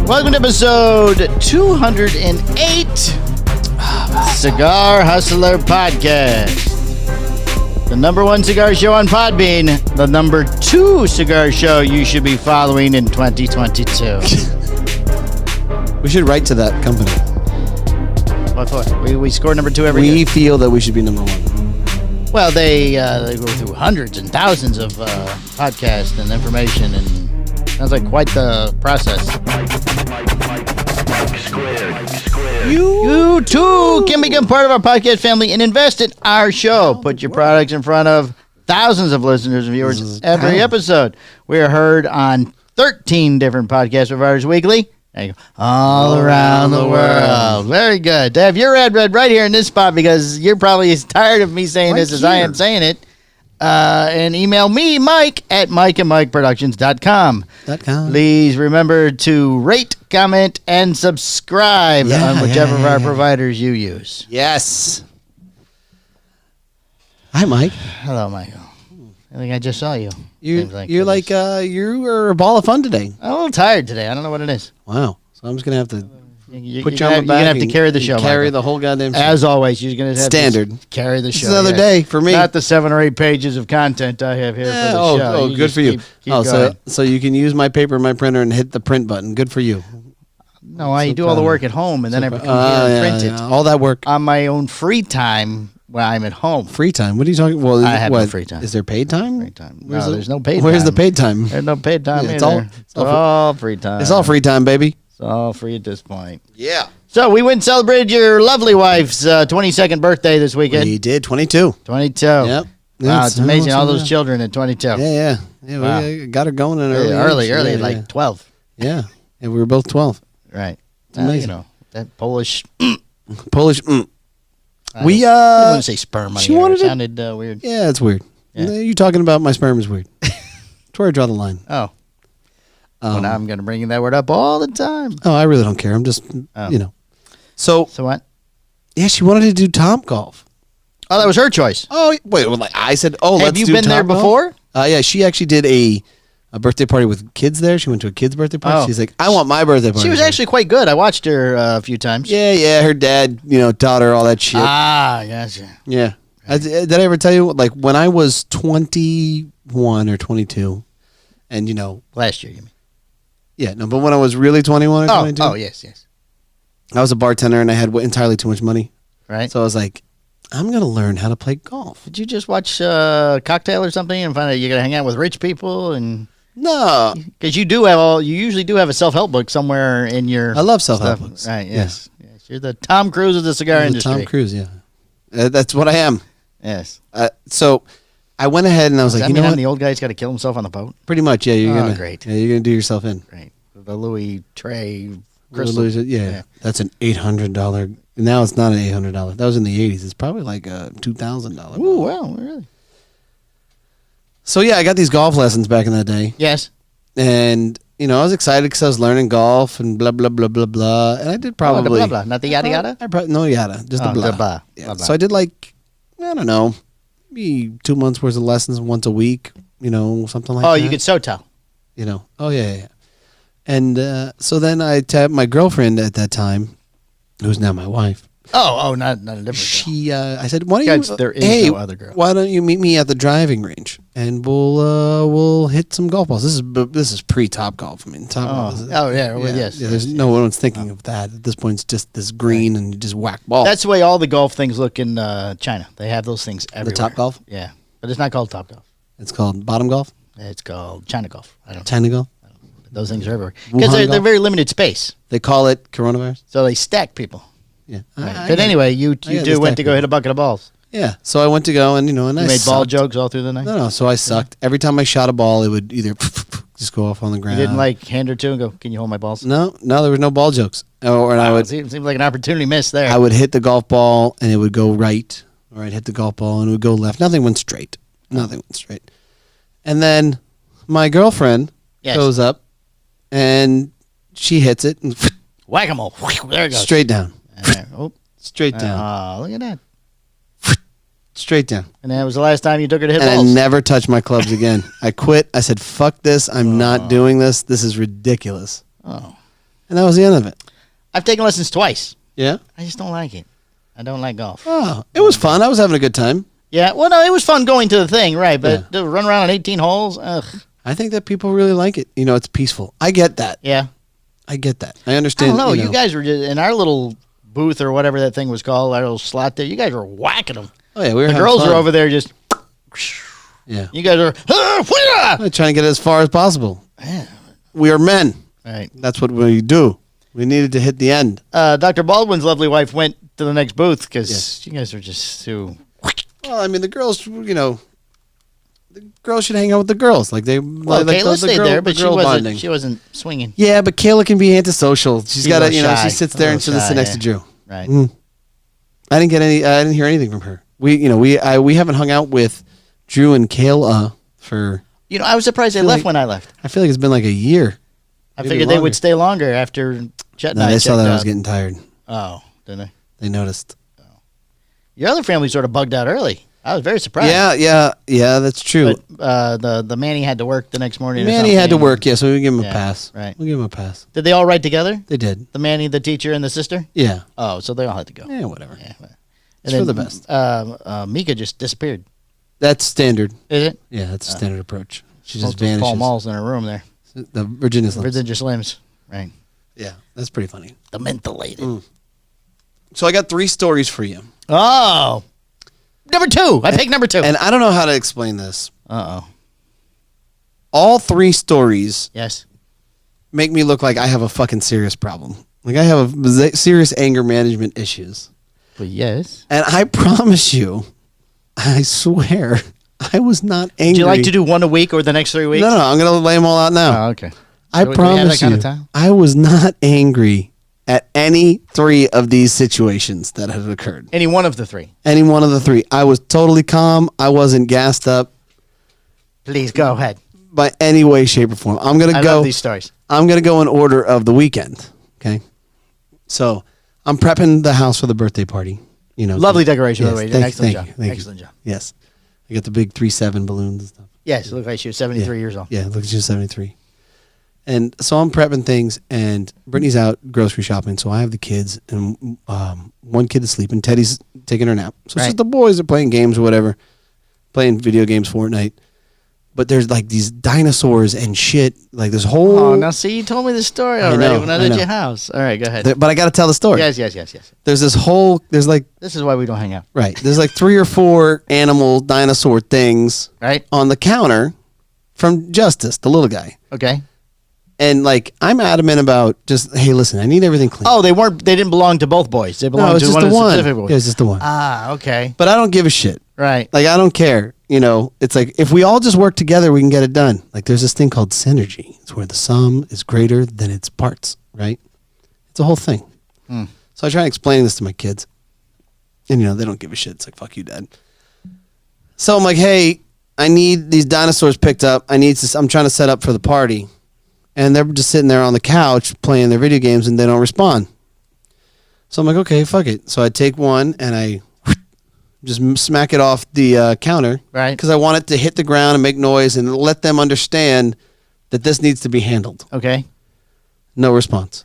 Welcome to episode 208 Cigar Hustler Podcast. The number one cigar show on Podbean. The number two cigar show you should be following in 2022. We should write to that company. What for? We score number two every year. We feel that we should be number one. Well, they go through hundreds and thousands of podcasts and information, and sounds like quite the process. You too can become part of our podcast family and invest in our show. Put your products in front of thousands of listeners and viewers every episode. We are heard on 13 different podcast providers weekly. There you go. All around the world. Very good. To have your ad read right here in this spot, because you're probably as tired of me saying this as I am saying it. And email me, Mike, at mikeandmikeproductions.com. Please remember to rate, comment, and subscribe on whichever of our providers you use. Yes. Hi, Mike. Hello, Michael. I think I just saw you. You were a ball of fun today. I'm a little tired today. I don't know what it is. Wow. So I'm just going to have to put you You're on my back. going to have to carry the show, Carry Michael. the whole goddamn show. As always, you're going to have Standard. to carry the show. It's another day for me. Not the 7 or 8 pages of content I have here for the show. Oh, good for you. Keep so you can use my paper and my printer and hit the print button. Good for you. No, I do all the work at home, and then I come here and print it. All that work. On my own free time when I'm at home. Free time? What are you talking? Well, I have no free time. Is there paid time? Free time. No, there's no paid time. Where's the paid time? There's no paid time Yeah, either. It's all free time. It's all free time, baby. It's all free at this point. Yeah. So we went and celebrated your lovely wife's 22nd birthday this weekend. We did. 22. 22. Yep. Wow, it's amazing. All those children at 22. Yeah. We got her going in early, like 12. Yeah. We were both 12. Right. It's amazing. You know, that Polish. Polish. I I didn't want to say sperm. She wanted it sounded weird. Yeah, it's weird. Yeah. You talking about my sperm is weird. That's where I draw the line. Oh. Well, now I'm going to bring that word up all the time. Oh, I really don't care. I'm just, So what? Yeah, she wanted to do Topgolf. Oh, that was her choice. Oh, wait. Well, I said, let's do Topgolf. Have you been there before? Yeah, she actually did a birthday party with kids there. She went to a kid's birthday party. Oh. She's like, I want my birthday party. She was actually quite good. I watched her a few times. Yeah. Her dad, taught her all that shit. Ah, gotcha. Yeah. Did I ever tell you, like, when I was 21 or 22, and, Last year, you mean? Yeah, no, but when I was really 21 or 22. Oh, yes. I was a bartender, and I had entirely too much money. Right. So I was like, I'm going to learn how to play golf. Did you just watch Cocktail or something and find out you're going to hang out with rich people? And No. because you usually do have a self-help book somewhere in your I love self-help books. Right, yes. You're the Tom Cruise of the cigar industry. Tom Cruise, yeah. That's what I am. Yes. So I went ahead and I was Does like, that mean what? I'm the old guy who's got to kill himself on the boat? Pretty much, yeah. You're great. Yeah, you're going to do yourself in. Great. The Louis Trey crystal. Yeah. That's an $800. Now it's not an $800. That was in the 80s. It's probably like a $2,000. Ooh, wow, really? So, yeah, I got these golf lessons back in that day. Yes. And, I was excited because I was learning golf and blah, blah, blah, blah, blah. And I did probably... the blah, blah. Not the yada, yada? No yada. Just the blah. The blah. Yeah. Blah, blah. So I did like, I don't know, maybe 2 months worth of lessons once a week, something like that. Oh, you could so tell. Oh, yeah. And so then I tapped my girlfriend at that time, who's now my wife. Oh, not a different girl. I said, why don't there is no other girl. Why don't you meet me at the driving range and we'll hit some golf balls. This is pre-Top Golf. I mean, Golf. Yes. Yeah, there's no one's thinking of that at this point. It's just this green and you just whack balls. That's the way all the golf things look in China. They have those things everywhere. The Top Golf. Yeah, but it's not called Top Golf. It's called bottom golf. It's called China Golf. China golf. Those things are everywhere because they're very limited space. They call it coronavirus. So they stack people. Yeah. Right. But anyway, you went to go hit a bucket of balls. Yeah. So I went to go and you made ball jokes all through the night. No. So I sucked. Every time I shot a ball, it would either just go off on the ground. You didn't hand her to and go, "Can you hold my balls?" No, there was no ball jokes. It seems like an opportunity missed there. I would hit the golf ball and it would go right, or I'd hit the golf ball and it would go left. Nothing went straight. And then my girlfriend goes up and she hits it and whack-a-mole. There it goes. Straight down. Straight down. Oh, look at that. Straight down. And that was the last time you took her to hit and balls. I never touched my clubs again. I quit. I said, fuck this. I'm not doing this. This is ridiculous. Oh. And that was the end of it. I've taken lessons twice. Yeah? I just don't like it. I don't like golf. Oh, it was fun. I was having a good time. Yeah, well, no, it was fun going to the thing, right? But to run around on 18 holes, ugh. I think that people really like it. You know, it's peaceful. I get that. Yeah. I get that. I understand. I don't know. You guys were just in our little booth or whatever that thing was called, our little slot there. You guys were whacking them. Oh, yeah. We were The having girls fun. are over there just. Yeah. You guys are. We're trying to get it as far as possible. Yeah. We are men. Right. That's what we do. We needed to hit the end. Dr. Baldwin's lovely wife went to the next booth because you guys are just too. Well, I mean, the girls, you know, the girls should hang out with the girls. Like they, Well, like Kayla stayed there, but bonding. she wasn't swinging. Yeah, but Kayla can be antisocial. She's got to, you know, shy. she sits there and she sits next to Drew. Right. I didn't hear anything from her. We haven't hung out with Drew and Kayla for. You know, I was surprised they left when I left. I feel like it's been like a year. I figured they would stay longer after Chet and I they saw that checked I was out. getting tired. Oh, didn't they? They noticed. Your other family sort of bugged out early. I was very surprised. Yeah, that's true. But the Manny had to work the next morning. Manny had to work, yeah, so we give him a pass. Right. We'll give him a pass. Did they all ride together? They did. The Manny, the teacher, and the sister? Yeah. Oh, so they all had to go. Yeah, whatever. Yeah. It's for the best. Mika just disappeared. That's standard. Is it? Yeah, that's a standard approach. She Most just of vanishes. Paul Mall's in her room there. The Virginia Slims. Virginia Slims. Right. Yeah, that's pretty funny. The mentholated. So I got 3 stories for you. Oh. Number 2. I picked number 2. And I don't know how to explain this. Uh-oh. All 3 stories Yes. make me look like I have a fucking serious problem. Like I have a serious anger management issues. But yes. And I promise you, I swear, I was not angry. Do you like to do one a week or the next 3 weeks? No, I'm going to lay them all out now. Oh, okay. I Do we have promise that kind you, of time? I was not angry at any 3 of these situations that had occurred. Any one of the 3. Any one of the 3. I was totally calm. I wasn't gassed up Please go ahead. by any way, shape, or form. I'm going to I go. love these stories. I'm going to go in order of the weekend. Okay. So I'm prepping the house for the birthday party. You know, Lovely decoration, by the way. Yes, Excellent job. thank you. Excellent job. Yes. I got the big 3-7 balloons and stuff. Yes, it looked like she was 73 years old. Yeah, look at you, 73. And so I'm prepping things, and Brittany's out grocery shopping, so I have the kids, and one kid is sleeping. Teddy's taking her nap. So it's just the boys are playing games or whatever, playing video games, Fortnite. But there's like these dinosaurs and shit, like this whole... Oh, now see, you told me the story already when I was at your house. All right, go ahead. But I got to tell the story. Yes. There's this whole... There's like... This is why we don't hang out. Right. There's like 3 or 4 animal dinosaur things Right? on the counter from Justice, the little guy. Okay. And like I'm adamant about just, hey, listen, I need everything clean. Oh, they didn't belong to both boys. They no, belonged it's to just one the of the one. specific boys. Yeah, it's just the one. Ah, okay. But I don't give a shit. Right. Like I don't care. You know, it's like if we all just work together, we can get it done. Like there's this thing called synergy. It's where the sum is greater than its parts. Right. It's a whole thing. So I try to explain this to my kids, and you know they don't give a shit. It's like fuck you, Dad. So I'm like, hey, I need these dinosaurs picked up. I'm trying to set up for the party. And they're just sitting there on the couch playing their video games and they don't respond. So I'm like, okay, fuck it. So I take one and I just smack it off the counter. Right. Because I want it to hit the ground and make noise and let them understand that this needs to be handled. Okay. No response.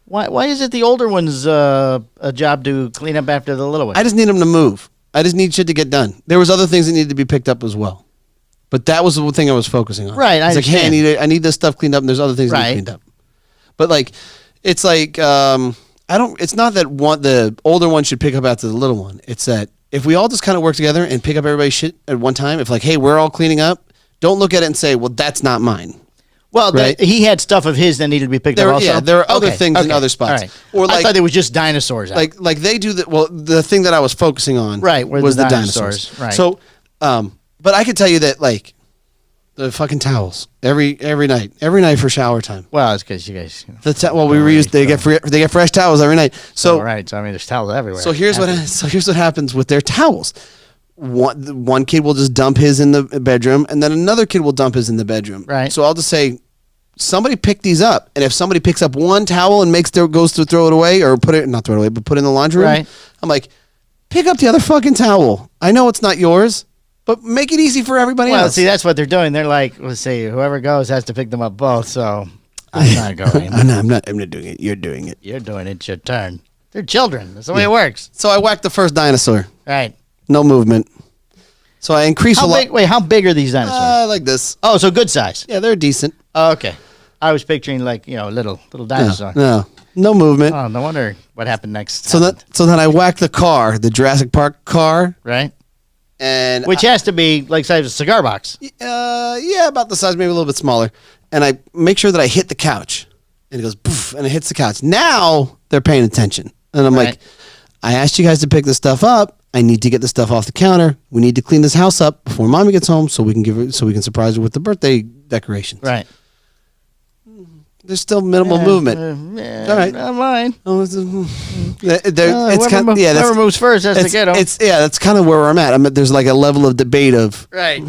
Why is it the older one's a job to clean up after the little one? I just need them to move. I just need shit to get done. There was other things that needed to be picked up as well. But that was the thing I was focusing on. Right, I It's like, hey, understand. I need this stuff cleaned up, and there's other things that need cleaned up. But like, it's like it's not that the older one should pick up after the little one. It's that if we all just kind of work together and pick up everybody's shit at one time, if like, hey, we're all cleaning up, don't look at it and say, well, that's not mine. Well, right? He had stuff of his that needed to be picked up also. Yeah, there are other things in other spots. All right. Or like, I thought it was just dinosaurs. Like they do that. Well, the thing that I was focusing on was the dinosaurs. Right. So, but I could tell you that like the fucking towels every night for shower time. Well, it's because you guys. They get fresh towels every night. So right. So I mean, there's towels everywhere. So here's what happens with their towels. One kid will just dump his in the bedroom, and then another kid will dump his in the bedroom. Right. So I'll just say, somebody pick these up, and if somebody picks up one towel and goes to throw it away or put it in the laundry room, right. I'm like, pick up the other fucking towel. I know it's not yours, but make it easy for everybody else. Well, see, that's what they're doing. They're like, let's see, whoever goes has to pick them up both. So I'm not going. I'm not doing it. You're doing it. You're doing it. It's your turn. They're children. That's the way it works. So I whacked the first dinosaur. Right. No movement. So I increased how big are these dinosaurs? like this. Oh, so good size. Yeah, they're decent. Oh, okay. I was picturing like, little dinosaur. No movement. Oh, no wonder what happened next. So then I whacked the car, the Jurassic Park car. Right. And which has to be like size of a cigar box. Yeah, about the size, maybe a little bit smaller. And I make sure that I hit the couch. And it goes poof, and it hits the couch. Now they're paying attention. And I'm like, I asked you guys to pick this stuff up. I need to get the stuff off the counter. We need to clean this house up before Mommy gets home so we can surprise her with the birthday decorations. Right. There's still minimal movement. All right. Not mine. Oh, whoever moves first has to get them. That's kind of where I'm at. There's like a level of debate of, right.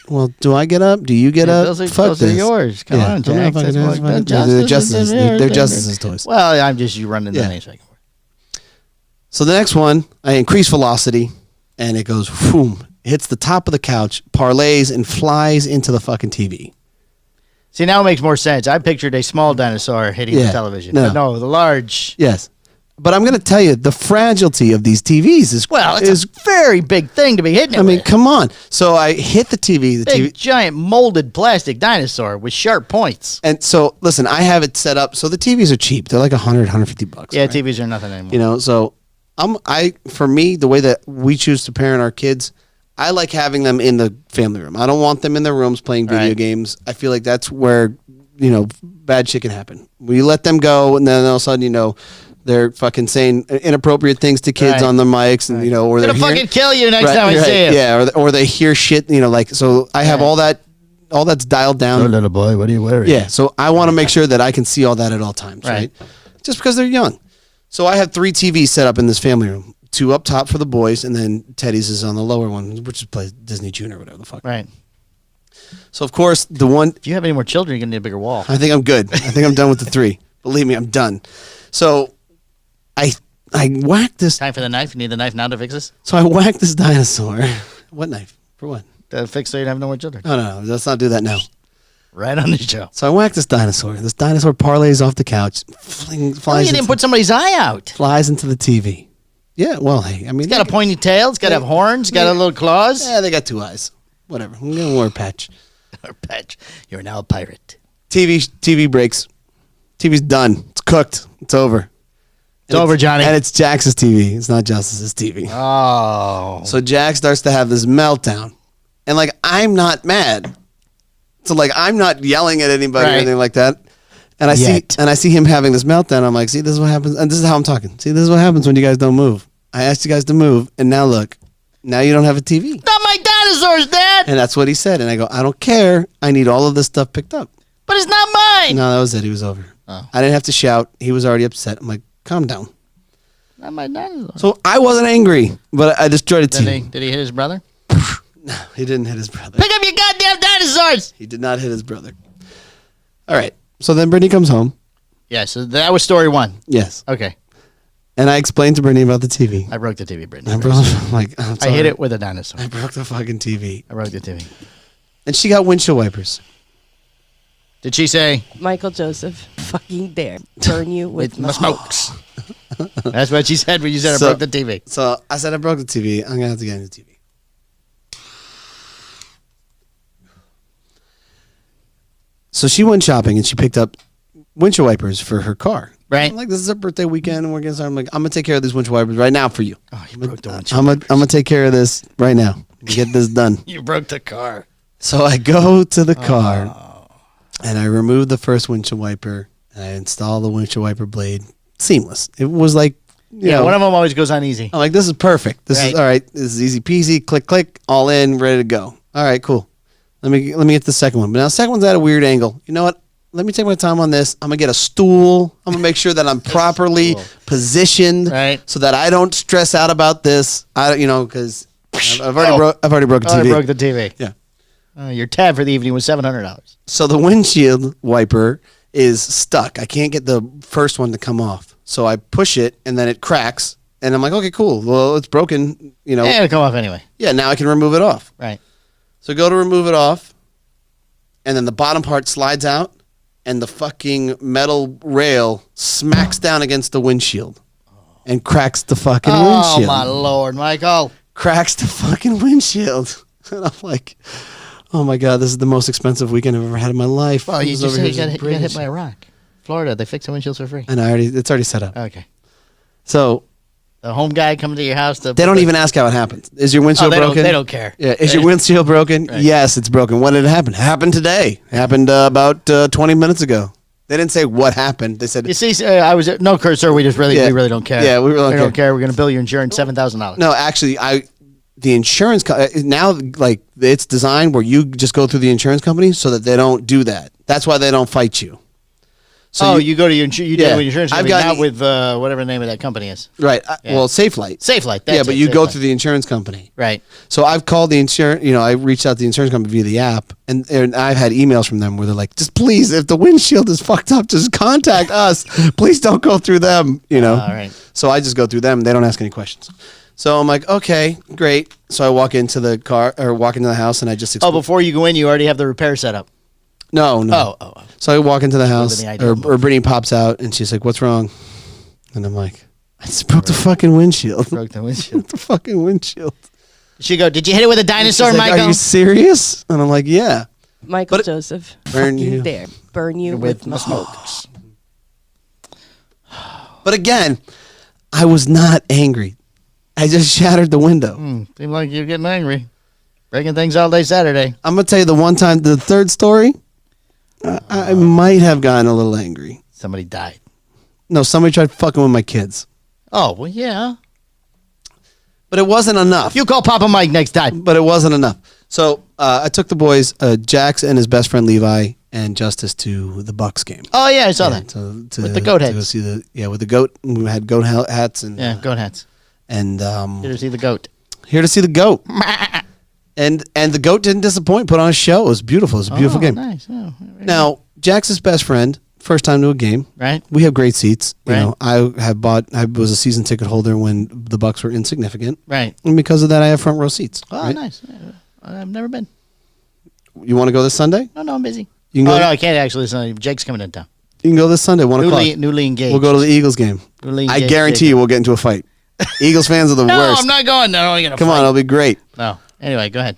Well, do I get up? Do you get up? Those are yours. Come on, Jack. They're Justice's toys. Well, I'm just running the names back. So the next one, I increase velocity, and it goes, boom, hits the top of the couch, parlays, and flies into the fucking TV. See, now it makes more sense. I pictured a small dinosaur hitting the television. But no, the large. Yes. But I'm going to tell you, the fragility of these TVs is... Well, it's a very big thing to be hitting it with. Come on. So I hit the TV. Big, giant, molded plastic dinosaur with sharp points. And so, listen, I have it set up. So the TVs are cheap. They're like $100, $150. Yeah, right? TVs are nothing anymore. So for me, the way that we choose to parent our kids... I like having them in the family room. I don't want them in their rooms playing video games. I feel like that's where, bad shit can happen. We let them go, and then all of a sudden, they're fucking saying inappropriate things to kids on the mics, and or they're gonna fucking kill you next time I see you. Yeah, or they hear shit, so I have all that's dialed down. Oh, little boy, what are you wearing? Yeah, so I want to make sure that I can see all that at all times, right? Just because they're young. So I have 3 TVs set up in this family room. 2 up top for the boys, and then Teddy's is on the lower one, which is plays Disney Junior or whatever the fuck. Right. So, of course, the one... If you have any more children, you're going to need a bigger wall. I think I'm good. I think I'm done with the 3. Believe me, I'm done. So, I whacked this... Time for the knife? You need the knife now to fix this? So, I whacked this dinosaur. What knife? For what? To fix so you have no more children. No. Let's not do that now. Right on the show. So, I whacked this dinosaur. This dinosaur parlays off the couch. You didn't put somebody's eye out. Flies into the TV. Yeah, well, hey, it's got a pointy tail. It's got to have horns. It's got a little claws. Yeah, they got 2 eyes. Whatever. I'm going to wear a patch. Patch. You're now a pirate. TV breaks. TV's done. It's cooked. It's over. It's over, Johnny. And it's Jax's TV. It's not Justice's TV. Oh. So Jax starts to have this meltdown. And, I'm not mad. So, I'm not yelling at anybody or anything like that. And I see him having this meltdown. I'm like, see, this is what happens. And this is how I'm talking. See, this is what happens when you guys don't move. I asked you guys to move, and now look. Now you don't have a TV. Not my dinosaurs, Dad! And that's what he said. And I go, I don't care. I need all of this stuff picked up. But it's not mine! No, that was it. He was over. Oh. I didn't have to shout. He was already upset. I'm like, calm down. Not my dinosaurs. So I wasn't angry, but I destroyed a TV. Did he hit his brother? No, he didn't hit his brother. Pick up your goddamn dinosaurs! He did not hit his brother. All right. So then Brittany comes home. Yeah, so that was story 1. Yes. Okay. And I explained to Brittany about the TV. I broke the TV, Brittany. I hit it with a dinosaur. I broke the fucking TV. I broke the TV. And she got windshield wipers. Did she say? Michael Joseph, fucking dare burn you with my smokes. That's what she said when you said I broke the TV. So I said I broke the TV. I'm going to have to get a new TV. So she went shopping and she picked up windshield wipers for her car. Right. I'm like, this is her birthday weekend and we're getting started. I'm like, I'm going to take care of these windshield wipers right now for you. Oh, you broke the windshield wipers. I'm going to take care of this right now. Get this done. You broke the car. So I go to the car and I remove the first windshield wiper and I install the windshield wiper blade. Seamless. It was like, you know, one of them always goes on easy. I'm like, this is perfect. This is all right. This is easy peasy. Click, click, all in, ready to go. All right, cool. Let me get the second one. But now the second one's at a weird angle. You know what? Let me take my time on this. I'm going to get a stool. I'm going to make sure that I'm properly positioned so that I don't stress out about this. Because I've already broke a TV. I broke the TV. Yeah. Your tab for the evening was $700. So the windshield wiper is stuck. I can't get the first one to come off. So I push it and then it cracks. And I'm like, okay, cool. Well, it's broken. Yeah, it'll come off anyway. Yeah, now I can remove it off. Right. So go to remove it off. And then the bottom part slides out. and the fucking metal rail smacks down against the windshield and cracks the fucking windshield. Oh, my Lord, Michael. Cracks the fucking windshield. And I'm like, oh, my God, this is the most expensive weekend I've ever had in my life. Well, you just said you got hit by a rock. Florida, they fix the windshields for free. And it's already set up. Okay. So the home guy comes to your house. They don't even ask how it happened. Is your windshield broken? They don't care. Yeah. Is your windshield broken? Right. Yes, it's broken. When did it happen? It happened today. It happened about 20 minutes ago. They didn't say what happened. They said, "You see, I was no, sir. We really don't care. Yeah, we really don't care. We're going to bill your insurance $7,000." No, actually, the insurance now like it's designed where you just go through the insurance company so that they don't do that. That's why they don't fight you. So you go to your insurance company, not with whatever the name of that company is. Right. Well, SafeLight. SafeLight. Yeah, but you go through the insurance company. Right. So I've called the insurance. I reached out to the insurance company via the app, and I've had emails from them where they're like, "Just please, if the windshield is fucked up, just contact us. Please don't go through them." All right. So I just go through them. They don't ask any questions. So I'm like, okay, great. So I walk into the house, and I just before you go in, you already have the repair set up. No. Oh. So I walk into the house, or Brittany pops out, and she's like, "What's wrong?" And I'm like, "I just broke the fucking windshield." Broke the windshield. The fucking windshield. She go, "Did you hit it with a dinosaur, like, Michael?" Are you serious? And I'm like, "Yeah." Michael Joseph. Burn you. There. Burn you with my smokes. But again, I was not angry. I just shattered the window. Seemed like you're getting angry. Breaking things all day Saturday. I'm going to tell you the one time, the third story, I might have gotten a little angry. Somebody died. No, somebody tried fucking with my kids. Oh, well, yeah. But it wasn't enough. You call Papa Mike next time. But it wasn't enough. So I took the boys, Jax and his best friend Levi, and Justice to the Bucs game. Oh, yeah, I saw that. With the goat heads. To see with the goat. We had goat hats. And, goat hats. And here to see the goat. Here to see the goat. And the goat didn't disappoint. Put on a show. It was beautiful. It was a beautiful game. Nice. Oh, now, Jax's best friend, first time to a game. Right. We have great seats. Right. I was a season ticket holder when the Bucs were insignificant. Right. And because of that, I have front row seats. Oh, right? Nice. I've never been. You want to go this Sunday? No, I'm busy. You can go no, I can't actually. Jake's coming in town. You can go this Sunday, 1 o'clock. Newly engaged. We'll go to the Eagles game. I guarantee you we'll get into a fight. Eagles fans are the worst. No, I'm not going. No, Come on, it'll be great. No. Anyway, go ahead.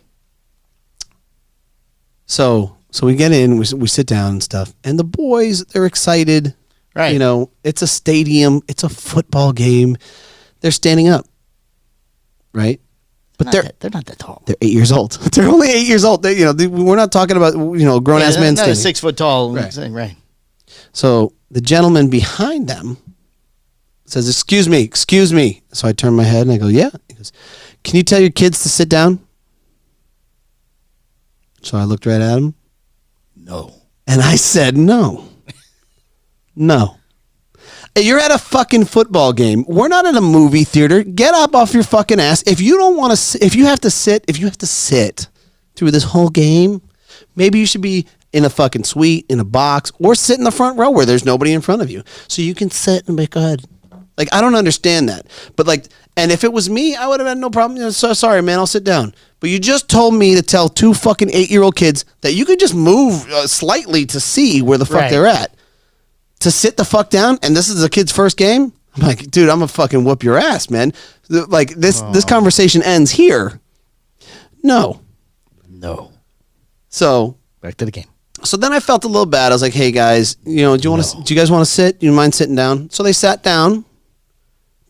So we get in, we sit down and stuff, and the boys, they're excited. Right. It's a stadium, it's a football game. They're standing up, right? But they're not that tall. They're 8 years old. They're only 8 years old. We're not talking about grown ass men standing. standing. 6 foot tall thing, right? So the gentleman behind them says, "Excuse me." So I turn my head and I go, "Yeah." He goes, "Can you tell your kids to sit down?" So I looked right at him. No. And I said, "No. No. You're at a fucking football game. We're not at a movie theater. Get up off your fucking ass. If you don't want to, if you have to sit through this whole game, maybe you should be in a fucking suite, in a box, or sit in the front row where there's nobody in front of you. So you can sit and be good." Like, I don't understand that. But and if it was me, I would have had no problem. So sorry, man, I'll sit down. But you just told me to tell 2 fucking 8-year-old kids that you could just move slightly to see where the fuck they're at. To sit the fuck down, and this is a kid's first game? I'm like, dude, I'm gonna fucking whoop your ass, man. Like, this conversation ends here. No. So back to the game. So then I felt a little bad. I was like, hey guys, do you guys want to sit? Do you mind sitting down? So they sat down,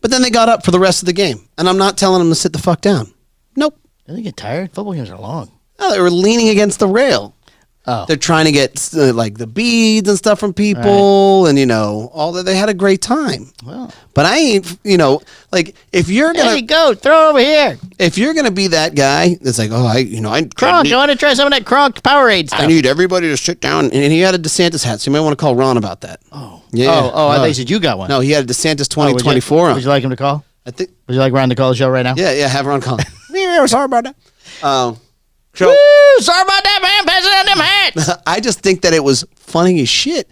but then they got up for the rest of the game. And I'm not telling them to sit the fuck down. Nope. Did they get tired? Football games are long. No, they were leaning against the rail. Oh. They're trying to get the beads and stuff from people, and all that. They had a great time. Well, but I ain't, if you're gonna, there you go, throw it over here. If you're gonna be that guy that's like, Kronk, you want to try some of that Kronk Powerade stuff? I need everybody to sit down, and he had a DeSantis hat, so you might want to call Ron about that. Oh, yeah. I thought you said you got one. No, he had a DeSantis 2024 on. Would you like him to call? Would you like Ron to call the show right now? Yeah, have Ron call. Sorry about that. Woo, sorry about that, man. Passing out them hats. I just think that it was funny as shit,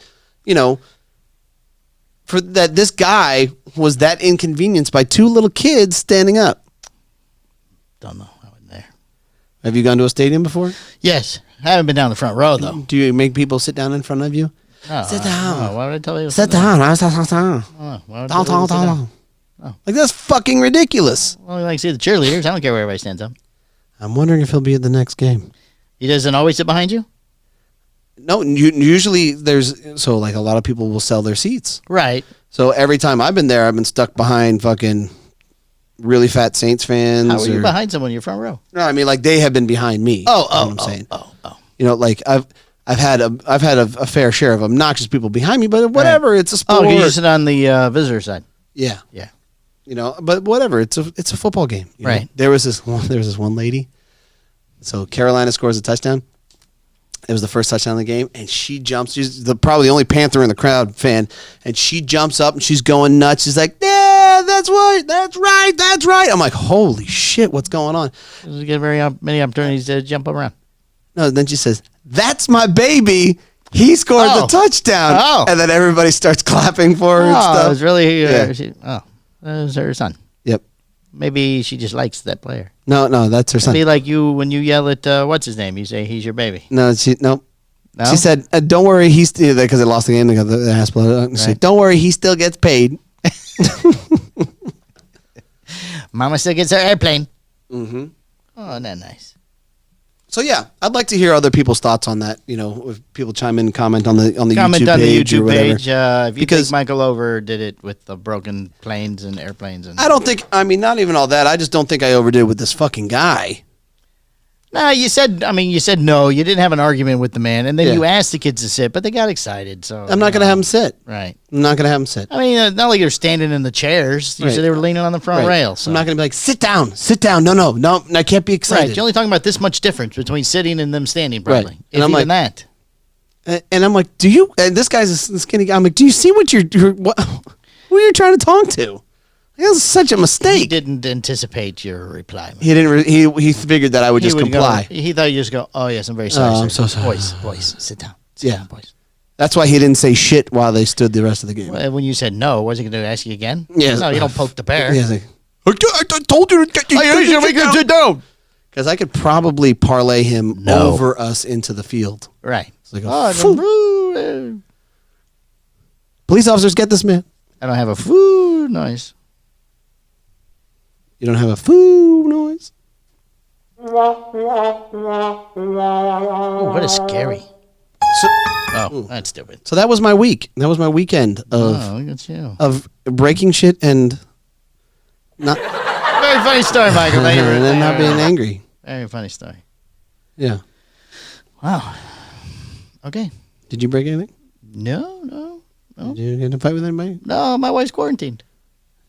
for that this guy was that inconvenienced by 2 little kids standing up. Don't know. I wasn't there. Have you gone to a stadium before? Yes. I haven't been down the front row, though. Do you make people sit down in front of you? Sit down. Oh, why would I tell you? Sit down. Sit down. Oh, why would I tell you to sit down? Like, that's fucking ridiculous. Well, we like to see the cheerleaders. I don't care where everybody stands up. I'm wondering if he'll be at the next game. He doesn't always sit behind you? No, usually so like a lot of people will sell their seats. Right. So every time I've been there, I've been stuck behind fucking really fat Saints fans. How are you behind someone in your front row? No, I mean, like, they have been behind me. I'm saying. You know, like, I've had a fair share of obnoxious people behind me, but whatever, right. It's a sport. Oh, you sit on the visitor side. Yeah. Yeah. You know, but whatever, it's a football game. Right. Know? There was this one lady. So Carolina scores a touchdown. It was the first touchdown of the game, and she jumps. She's probably the only Panther in the crowd fan, and she jumps up and she's going nuts. She's like, "Yeah, that's right." I'm like, "Holy shit, what's going on?" You get many opportunities to jump around. No, then she says, "That's my baby. He scored the touchdown." Oh. And then everybody starts clapping for her and stuff. It was really, Yeah. that was her son. Yep. Maybe she just likes that player. No, that's her son. It'd be like you when you yell at, what's his name? You say, he's your baby. No. No? She said, "Don't worry, he's because they lost the game. They got the ass blood." She said, "Don't worry, he still gets paid." Mama still gets her airplane. Mm-hmm. Oh, isn't that nice? So yeah, I'd like to hear other people's thoughts on that. You know, if people chime in and comment on the Comment YouTube on page the or YouTube whatever. page. If you think Michael Over did it with the broken planes and airplanes. And I don't think. I mean, not even all that. I just don't think I overdid it with this fucking guy. No, you said no. You didn't have an argument with the man, and then Yeah. you asked the kids to sit, but they got excited. So I'm not going to have him sit. Right. I'm not going to have him sit. I mean, not like they're standing in the chairs. You Right. said they were leaning on the front rail. So. I'm not going to be like, sit down. No, I can't be excited. Right. You're only talking about this much difference between sitting and them standing, probably. Right. If And I'm even like- that. And I'm like, do you? And this guy's a skinny guy. I'm like, do you see what who you're trying to talk to? That was such a He mistake. didn't anticipate your reply. Man. He didn't. He figured that I would just comply. He thought you just go, oh, yes, I'm very sorry. Oh, I'm sir. so sorry. Boys, sit down. Sit down, boys. That's why he didn't say shit while they stood the rest of the game. Well, when you said no, was he going to ask you again? Yes. No, you don't poke the bear. Yeah, he's like, I told you to get sit down. Because I could probably parlay him over us into the field. Right. It's like, police officers, get this man. I don't have a foo noise. You don't have a foo noise? Oh, what is scary? That's stupid. So that was my week. That was my weekend Look at you. of breaking shit and not Very funny story, Michael. and then not being angry. Very funny story. Yeah. Wow. Okay. Did you break anything? No. Did you get in a fight with anybody? No, my wife's quarantined.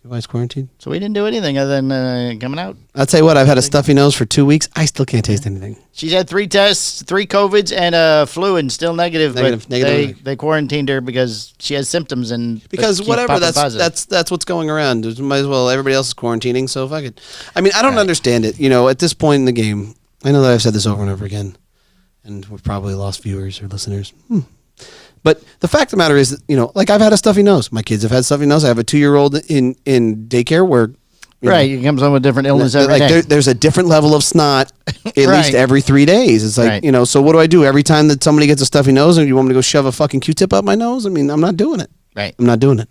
Your wife's quarantined? So we didn't do anything other than coming out. I'll tell you what, I've had a stuffy nose for 2 weeks. I still can't taste anything. She's had 3 tests, 3 COVIDs, and a flu, and still negative. But they quarantined her because she has symptoms and because whatever, that's what's going around. Might as well, everybody else is quarantining, so fuck it. I mean, I don't understand it. You know, at this point in the game, I know that I've said this over and over again, and we've probably lost viewers or listeners. But the fact of the matter is, you know, like I've had a stuffy nose. My kids have had stuffy nose. I have a 2-year-old in daycare where, he comes on with different illness every day. There's a different level of snot at least every 3 days. It's like, you know, so what do? Every time that somebody gets a stuffy nose and you want me to go shove a fucking Q-tip up my nose? I mean, I'm not doing it. Right. I'm not doing it.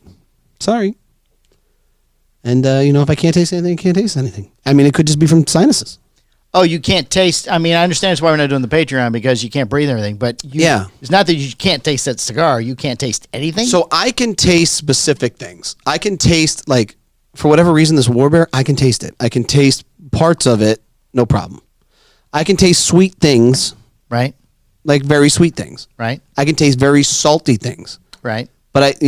Sorry. And, you know, if I can't taste anything, I can't taste anything. I mean, it could just be from sinuses. Oh, you can't taste. I mean, I understand that's why we're not doing the Patreon because you can't breathe or anything. But it's not that you can't taste that cigar. You can't taste anything. So I can taste specific things. I can taste, like, for whatever reason, this Warbear, I can taste it. I can taste parts of it, no problem. I can taste sweet things. Right. Like very sweet things. Right. I can taste very salty things. Right. But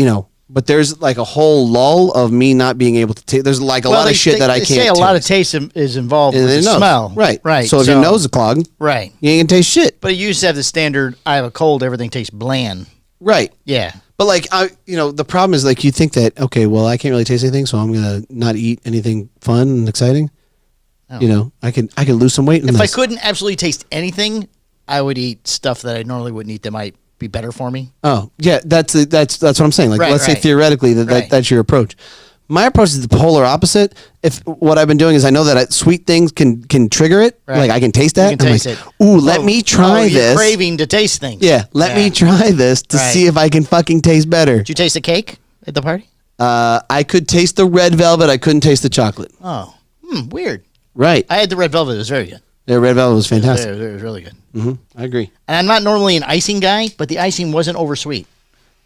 but there's like a whole lull of me not being able to taste. There's like a lot of shit that I can't taste. They say a lot of taste is involved with the smell. Right. Right. So if your nose is clogged, right, you ain't gonna taste shit. But you used to have the standard, I have a cold, everything tastes bland. Right. Yeah. But like the problem is like you think that, okay, well, I can't really taste anything, so I'm gonna not eat anything fun and exciting. Oh. You know, I can lose some weight. If I couldn't absolutely taste anything, I would eat stuff that I normally wouldn't eat that might be better for me. Oh, yeah, that's what I'm saying. Like, let's say theoretically that's your approach. My approach is the polar opposite. If what I've been doing is I know that sweet things can trigger it. Right. Like I can taste that. You can taste it. Ooh, let me try you're this. craving to taste things. Yeah, let me try this to Right. see if I can fucking taste better. Did you taste the cake at the party? I could taste the red velvet. I couldn't taste the chocolate. Oh, weird. Right. I had the red velvet. It was very good. The red velvet was fantastic. It was really good. I agree. And I'm not normally an icing guy, but the icing wasn't over sweet.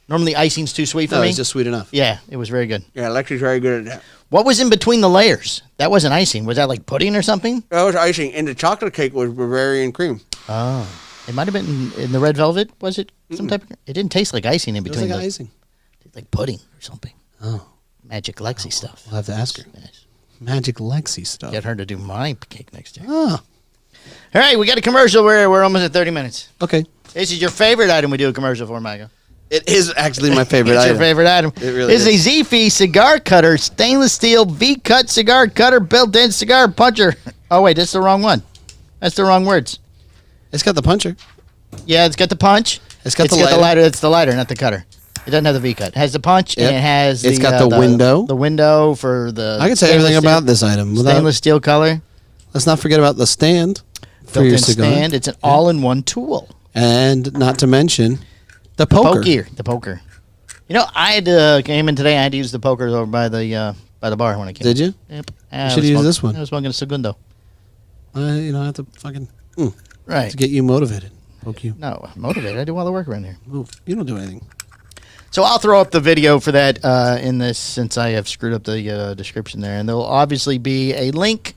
Normally, icing's too sweet for No, me. it's just sweet enough. Yeah, it was very good. Yeah, Lexi's very good at that. What was in between the layers? That wasn't icing. Was that like pudding or something? That was icing, and the chocolate cake was Bavarian cream. Oh, it might have been in the red velvet. Was it some type of? It didn't taste like icing in It was between. like icing. It tasted like pudding or something. Oh, Magic Lexi stuff. we'll have to ask her. Yes. Magic Lexi stuff. Get her to do my cake next year. Oh, All right, we got a commercial. We're almost at 30 minutes. okay. This is your favorite item we do a commercial for, Michael. It is actually my favorite It's item. your favorite item. It really is. is. A ZF cigar cutter, stainless steel V-cut cigar cutter, built-in cigar puncher. Oh, wait, that's the wrong one. That's the wrong words. It's got the puncher. Yeah, it's got the punch. It's got the lighter. lighter. It's the lighter, not the cutter. It doesn't have the V-cut. It has the punch, Yep. and it has It's got the window. The window for the I can say stainless everything steel- about this item. Stainless steel color. Let's not forget about the stand for your Built-in cigar. stand. It's an all-in-one tool. And not to mention the poker. The poker. You know, I had came in today. I had to use the pokers over by the bar when I came. Did you? Yep. You should use this one. I was smoking a segundo. I have to fucking Right. to get you motivated. Poke you. No, I'm motivated. I do all the work around here. Move. You don't do anything. So I'll throw up the video for that in this, since I have screwed up the description there, and there will obviously be a link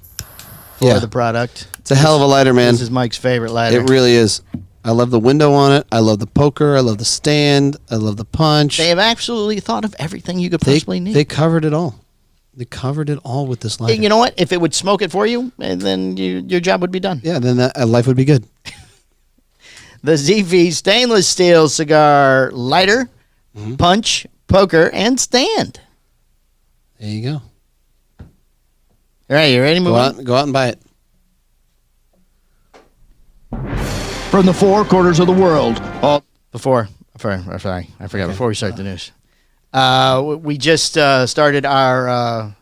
for the product. It's a hell of a lighter, man. This is Mike's favorite lighter. It really is. I love the window on it. I love the poker. I love the stand. I love the punch. They have absolutely thought of everything you could possibly need. They covered it all. They covered it all with this lighter. You know what? If it would smoke it for you, and then your job would be done. Yeah, then life would be good. The ZV stainless steel cigar lighter, punch, poker, and stand. There you go. All right, you ready to move on? Go out and buy it. From the four corners of the world, Before we start the news. We just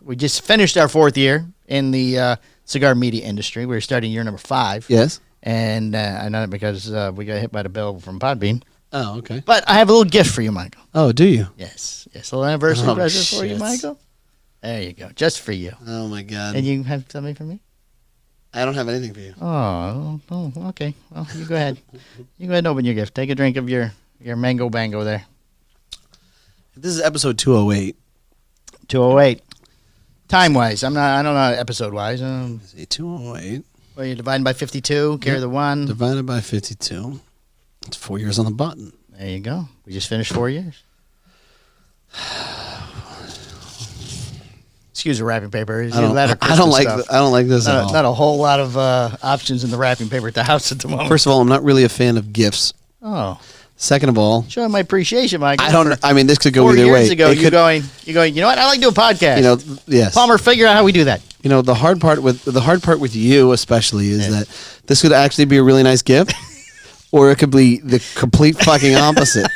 we just finished our 4th year in the cigar media industry. We're starting year number 5. Yes. And I know that because we got hit by the bill from Podbean. Oh, okay. But I have a little gift for you, Michael. Oh, do you? Yes. A little anniversary present for you, shit. Michael. There you go. Just for you. Oh my God. And you have something for me? I don't have anything for you. Oh, okay. Well, you go ahead. You go ahead and open your gift. Take a drink of your mango bango there. This is episode 208. 208. Time wise, I don't know episode wise. 208 Well, you're dividing by 52. Carry the 1. divided by 52. It's 4 years on the button. There you go. We just finished 4 years. Excuse the wrapping paper. I don't like this at all. Not a whole lot of options in the wrapping paper at the house at the moment. First of all, I'm not really a fan of gifts. Oh, Second of all, showing my appreciation, Michael. I mean, this could go 4 either way. years ago, It you're could- going. You know what? I like to do a podcast. Yes. Palmer, figure out how we do that. The hard part with you especially is that this could actually be a really nice gift, or it could be the complete fucking opposite.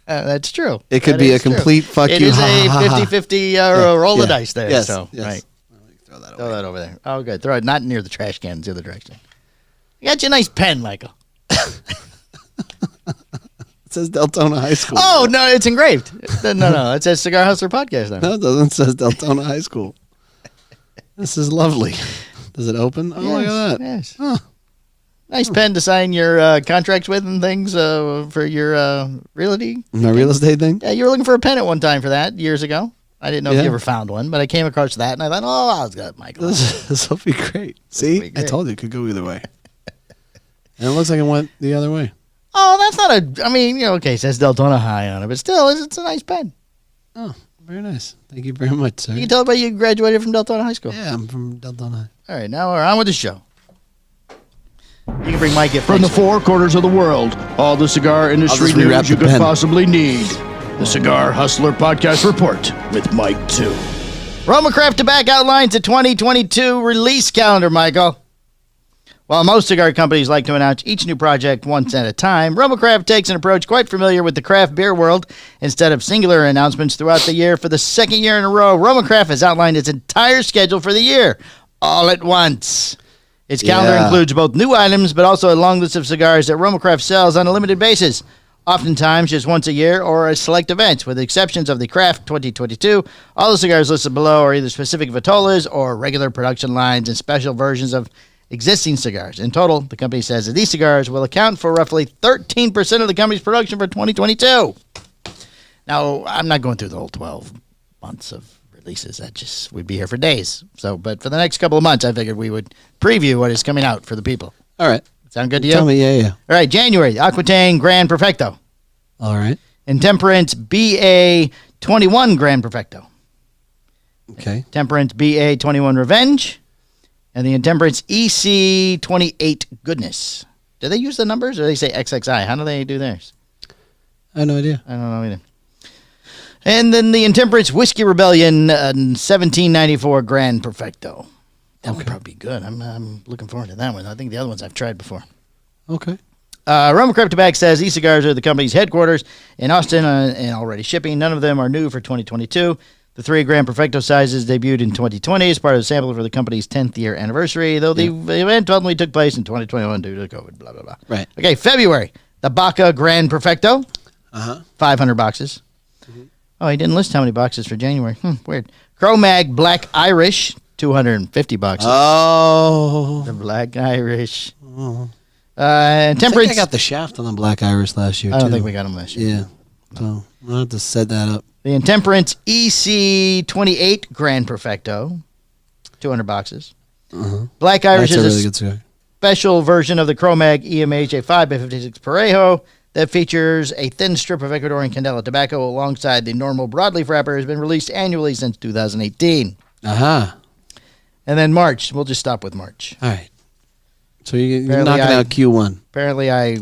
That's true. It could That be a is true. complete fuck It you. is ha, a ha, ha, ha. 50-50 roll the dice there. Yes. So, yes. right. Throw that Throw away. that over there. Oh, good. Throw it not near the trash can, the other direction. You got your nice pen, Michael. It says Deltona High School. Oh, no, it's engraved. No. It says Cigar Hustler Podcast. No, it doesn't. It says Deltona High School. This is lovely. Does it open? Oh, look at that. Yes. Huh. Nice pen to sign your contracts with and things for your realty. My real estate thing? Yeah, you were looking for a pen at one time for that years ago. I didn't know if Yeah. you ever found one, but I came across that and I thought, I was good, Michael. This will be great. See? be I great. told you it could go either way. And it looks like it went the other way. Oh, that's not okay, it says Deltona High on it, but still, it's a nice pen. Oh, very nice. Thank you very much, sir. You can tell everybody you graduated from Deltona High School. Yeah, I'm from Deltona. All right, now we're on with the show. You can bring my gift from the next week. four corners of the world, all the cigar industry just rewrap news you the could pen. possibly need. The Cigar Hustler Podcast Report with Mike 2. Roma Craft Tobacco outlines the 2022 release calendar, Michael. While most cigar companies like to announce each new project once at a time, Romacraft takes an approach quite familiar with the craft beer world. Instead of singular announcements throughout the year, for the second year in a row, Romacraft has outlined its entire schedule for the year, all at once. Its calendar includes both new items, but also a long list of cigars that Romacraft sells on a limited basis, oftentimes just once a year or at select events. With the exceptions of the Craft 2022, all the cigars listed below are either specific vitolas or regular production lines and special versions of existing cigars. In total, the company says that these cigars will account for roughly 13% of the company's production for 2022. Now, I'm not going through the whole 12 months of releases. We'd be here for days. But for the next couple of months, I figured we would preview what is coming out for the people. All right. Sound good to you? Tell me, yeah. All right, January, Aquitaine Grand Perfecto. All right. Intemperance BA 21 Grand Perfecto. Okay. Temperance BA 21 Revenge. And the Intemperance EC 28 Goodness. Do they use the numbers or do they say XXI? How do they do theirs? I have no idea. I don't know either. And then the Intemperance Whiskey Rebellion 1794 Grand Perfecto. That would probably be good. I'm looking forward to that one. I think the other ones I've tried before. Okay. Romacraft Tobacco says these cigars are the company's headquarters in Austin and already shipping. None of them are new for 2022. The 3 Grand Perfecto sizes debuted in 2020 as part of the sample for the company's 10th year anniversary, though the event ultimately took place in 2021 due to COVID, blah, blah, blah. Right. Okay, February. The Baca Grand Perfecto. 500 boxes. Mm-hmm. Oh, he didn't list how many boxes for January. Weird. Cro-Mag Black Irish, 250 boxes. Oh. The Black Irish. Oh. Temperance. I got the shaft on the Black Irish last year, I don't think we got them last year. Yeah. So I'll have to set that up. The Intemperance EC 28 Grand Perfecto, 200 boxes. Black Irish That's is a really good cigar. Special version of the Cro-Mag EMH A5 by 56 Parejo that features a thin strip of Ecuadorian candela tobacco alongside the normal broadleaf wrapper. Has been released annually since 2018. And then March. We'll just stop with March. All right. So you're knocking out Q1. Apparently I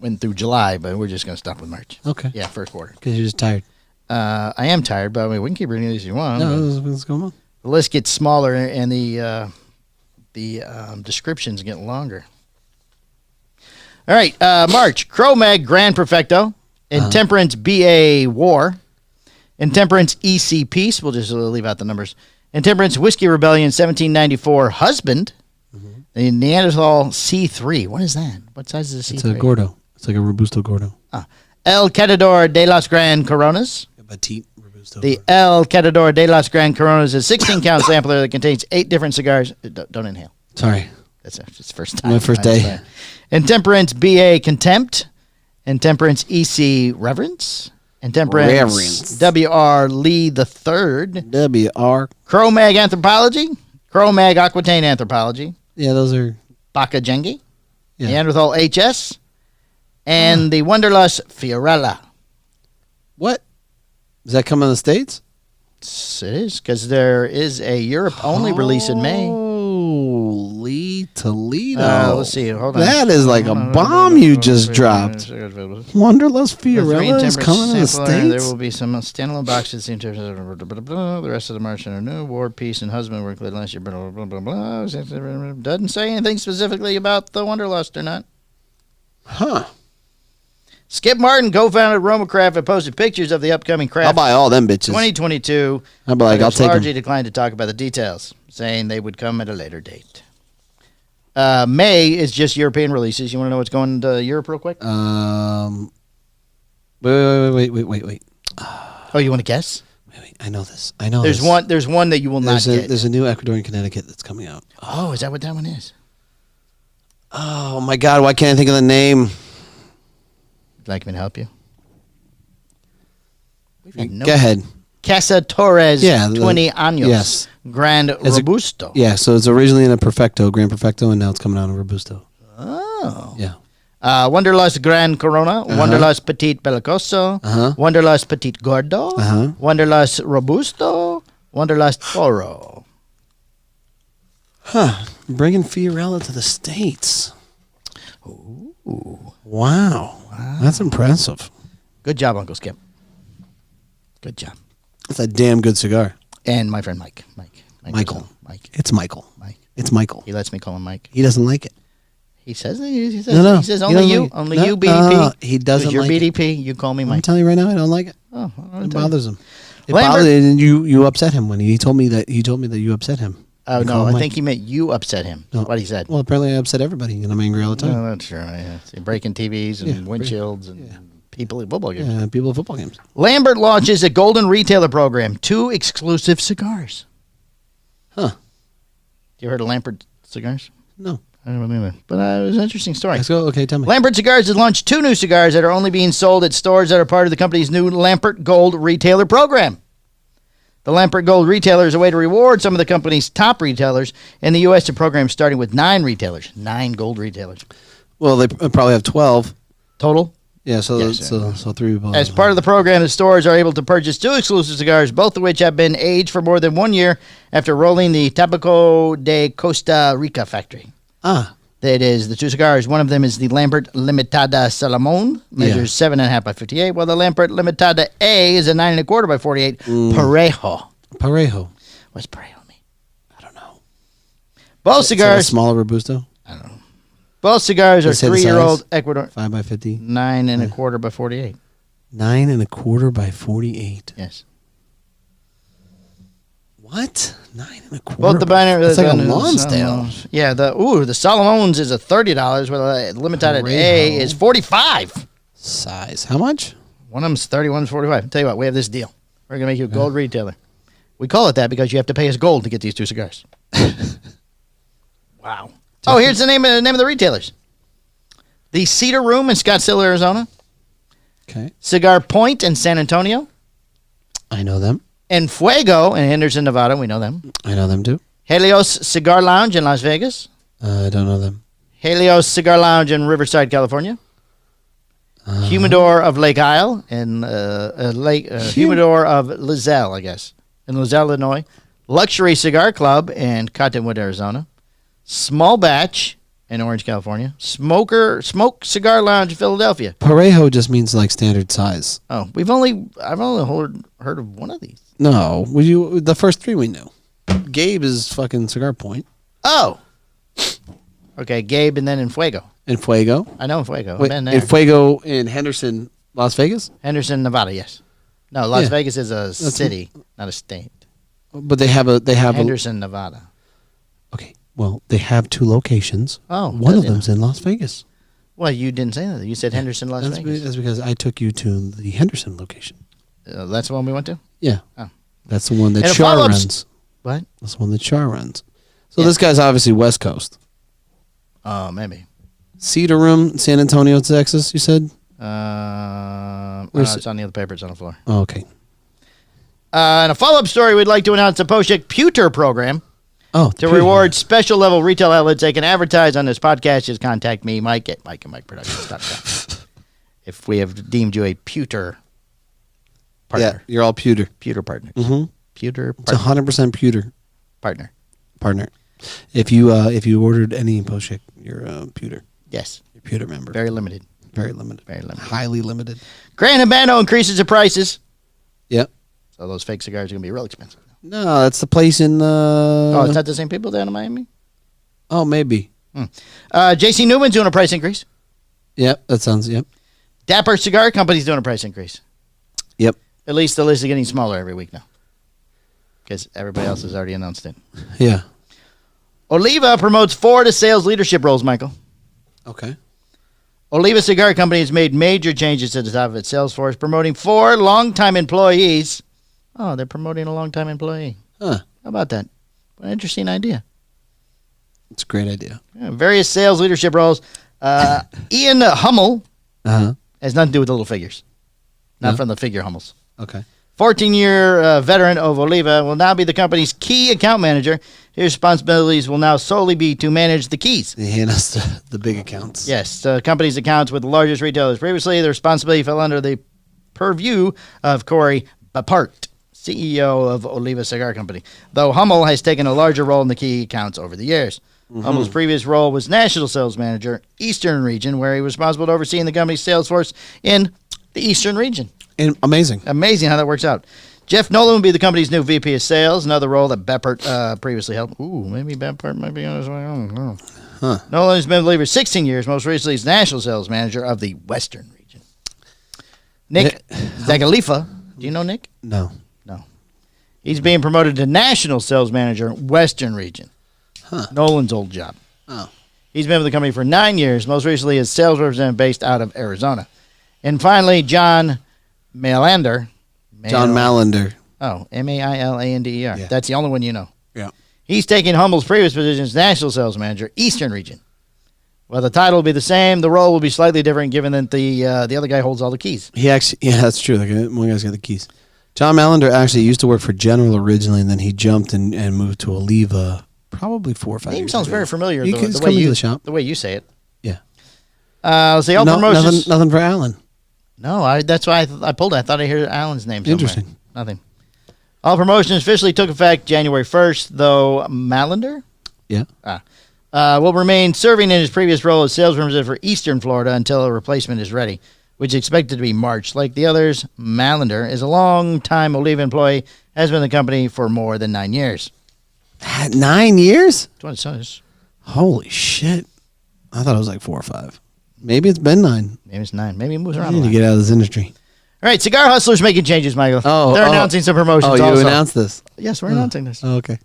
went through July, but we're just going to stop with March. Okay. Yeah, first quarter. Because you're just tired. I am tired, but I mean, we can keep reading these if you want. No, what's going on? The list gets smaller and the descriptions get longer. All right, March. Cro-Mag Grand Perfecto. Intemperance BA War. Intemperance EC Peace. We'll just leave out the numbers. Intemperance Whiskey Rebellion 1794 Husband. The Neanderthal C3. What is that? What size is a C3? It's a Gordo. It's like a Robusto Gordo. El Catador de las Gran Coronas. Petite Robusto. The El Catador de las Gran Coronas is a 16-count sampler that contains 8 different cigars. Don't inhale. Sorry. That's it's first time. My first day. Intemperance BA Contempt. Intemperance EC Reverence. Intemperance WR Lee III. WR. Cro-Mag Anthropology. Cro-Mag Aquitaine Anthropology. Yeah, those are. Baca Jengi. Yeah. Neanderthal HS. And the Wonderlust Fiorella. What? Does that come in the States? It is, because there is a Europe-only release in May. Holy Toledo. Let's see. Hold on. That is like a bomb you just dropped. Wonderlust Fiorella is coming in the States? There will be some standalone boxes. The rest of the March are new. War, Peace, and Husband were included last year. Blah, blah, blah, blah. Doesn't say anything specifically about the Wonderlust or not. Huh. Skip Martin, co-founded Romacraft, had posted pictures of the upcoming craft. I'll buy all them bitches. 2022. I'll be like, I'll take largely them. declined to talk about the details, saying they would come at a later date. May is just European releases. You want to know what's going to Europe real quick? Wait. Oh, you want to guess? Wait. I know this. I know There's this. There's one that you will not get. There's a new Ecuadorian Connecticut that's coming out. Oh, is that what that one is? Oh, my God. Why can't I think of the name? Would you like me to help you? Go ahead. Casa Torres, Yeah, 20 años. yes. Grand Robusto. Yeah, so it's originally in a Perfecto, Grand Perfecto, and now it's coming out in Robusto. Oh. Yeah. Wonderlust Grand Corona, Wonderlust Petit Bellicoso, Wonderlust Petit Gordo, Wonderlust Robusto, Wonderlust Toro. Huh. Bringing Fiorella to the States. Ooh. Wow. That's impressive. Good job, Uncle Skip. Good job. It's a damn good cigar. And my friend Mike. Michael. Mike. It's Michael. Mike. It's Michael. He lets me call him Mike. He doesn't like it. He says he says, No. he says He only doesn't you, like it. only No, you, BDP. no, he doesn't You're like it. BDP. You call me I'm Mike. telling you right now, I don't like it. Oh, It bothers him. It Lambert- bothers, and you upset him when he told me that you upset him. Oh You no, call him I Mike. think he meant you upset him. No. What he said. Well, apparently I upset everybody, and I'm angry all the time. No, that's true. Yeah. See, breaking TVs and windshields and people at football games. Yeah, people at football games. Lambert launches a golden retailer program. 2 exclusive cigars. Huh? You heard of Lambert cigars? No. I don't remember, but it was an interesting story. Let's go. Okay, tell me. Lambert Cigars has launched 2 new cigars that are only being sold at stores that are part of the company's new Lambert Gold Retailer program. The Lambert Gold Retailer is a way to reward some of the company's top retailers in the U.S. The program starting with 9 retailers, 9 gold retailers. Well, they probably have 12. Total? Yeah, so Yes, so 3. As part of the program, the stores are able to purchase 2 exclusive cigars, both of which have been aged for more than 1 year after rolling the Tabaco de Costa Rica factory. That is the 2 cigars. One of them is the Lambert Limitada Salomon, measures 7.5 by 58, while the Lambert Limitada A is a 9 1/4 by 48. Parejo. What's Parejo mean? I don't know. Both Is that a cigars. smaller Robusto? I don't know. Both cigars are Does it say the 3-year-old size? Ecuador. 5 by 50. 9 1/4 by 48. 9 1/4 by 48. Yes. What? 9 1/4. Both the binary. It's like a Lonsdale. Yeah. The Salomon's is a $30, while the Limitada Parejo. A is $45. Size. How much? One of them's 30, one's 45. I'll tell you what, we have this deal. We're going to make you a gold retailer. We call it that because you have to pay us gold to get these 2 cigars. Wow. Oh, here's the name of the retailers. The Cedar Room in Scottsdale, Arizona. Okay. Cigar Point in San Antonio. I know them. And Fuego in Henderson, Nevada. We know them. I know them too. Helios Cigar Lounge in Las Vegas. I don't know them. Helios Cigar Lounge in Riverside, California. Humidor of Lake Isle and Humidor of Lizelle, I guess, in Lizelle, Illinois. Luxury Cigar Club in Cottonwood, Arizona. Small Batch in Orange, California. Smoke Cigar Lounge in Philadelphia. Parejo just means like standard size. Oh, I've only heard of one of these. No, the first 3 we knew. Gabe is fucking Cigar Point. Oh, okay, Gabe, and then in Fuego. In Fuego. I know in Fuego. I've Wait, been there. in Fuego in Henderson, Las Vegas? Henderson, Nevada. Yes. No, Las Yeah. Vegas is a city, not a state. But they have Henderson, Nevada. Okay. Well, they have 2 locations. Oh, one does of it? them's in Las Vegas. Well, you didn't say that. You said Henderson, Las Vegas. That's because I took you to the Henderson location. That's the one we went to? Yeah. Oh. That's the one that And a Char follow-up runs. What? That's the one that Char runs. So Yeah. this guy's obviously West Coast. Oh, maybe. Cedar Room, San Antonio, Texas, you said? It's on the other paper. It's on the floor. Oh, okay. And a follow-up story, we'd like to announce the Poshek Pewter program. Oh, To reward special level retail outlets they can advertise on this podcast, just contact me, Mike, at MikeandMikeProductions.com. If we have deemed you a pewter partner. Yeah, you're all pewter. Pewter partners. Mm-hmm. Pewter It's 100% pewter partner. If you ordered any Poshek, you're a pewter. Yes. You're a pewter member. Very limited. Very limited. Very limited. Highly limited. Grand Habano increases the prices. Yep. So those fake cigars are going to be real expensive. No, that's the place in. Oh, is that the same people down in Miami? Oh, maybe. J.C. Newman's doing a price increase. Yep, that sounds. Yep. Dapper Cigar Company's doing a price increase. Yep. At least the list is getting smaller every week now. Because everybody else has already announced it. Yeah. Oliva promotes 4 to sales leadership roles, Michael. Okay. Oliva Cigar Company has made major changes to the top of its sales force, promoting 4 longtime employees. Oh, they're promoting a longtime employee. Huh. How about that? What an interesting idea. It's a great idea. Yeah, various sales leadership roles. Ian Hummel Uh-huh. has nothing to do with the little figures. Not No? from the figure Hummels. Okay. 14-year veteran of Oliva will now be the company's key account manager. His responsibilities will now solely be to manage the keys. They hand us the big accounts. Yes, the company's accounts with the largest retailers. Previously, the responsibility fell under the purview of Corey Bapart, CEO of Oliva Cigar Company, though Hummel has taken a larger role in the key accounts over the years. Hummel's previous role was National Sales Manager, Eastern Region, where he was responsible for overseeing the company's sales force in the Eastern Region. And amazing. Amazing how that works out. Jeff Nolan will be the company's new VP of Sales, another role that Beppert previously held. Ooh, maybe Beppert might be on his way. I don't know. Huh. Nolan has been with Lee for 16 years, most recently as National Sales Manager of the Western region. Nick Zagalifa. Do you know Nick? No. He's being promoted to National Sales Manager, Western region. Nolan's old job. Oh. He's been with the company for 9 years, most recently as sales representative based out of Arizona. And finally, John Malander. John Malander. Oh, Mailander. Yeah. That's the only one you know. Yeah. He's taking Humble's previous position as National Sales Manager, Eastern Region. Well, the title will be the same. The role will be slightly different given that the other guy holds all the keys. He actually, yeah, that's true. Like, one guy's got the keys. John Malander actually used to work for General originally, and then he jumped and moved to Oliva probably 4 or 5 years Name sounds ago. very familiar He the come into the shop. way you say it. Yeah. Let's see, all promotions. Nothing for Alan. No, that's why I pulled it. I thought I heard Alan's name somewhere. Interesting. Nothing. All promotions officially took effect January 1st, though Malander Yeah. will remain serving in his previous role as sales representative for Eastern Florida until a replacement is ready, which is expected to be March. Like the others, Malander is a long-time Oliva employee, has been in the company for more than 9 years. 9 years? That's what it says. Holy shit. I thought it was like 4 or 5. Maybe it's been 9. Maybe it's 9. Maybe it moves I around a need to lot. get out of this industry. All right, Cigar Hustler's making changes, Michael. They're announcing some promotions Oh, you also. announced this? Yes, we're announcing this. Oh, okay.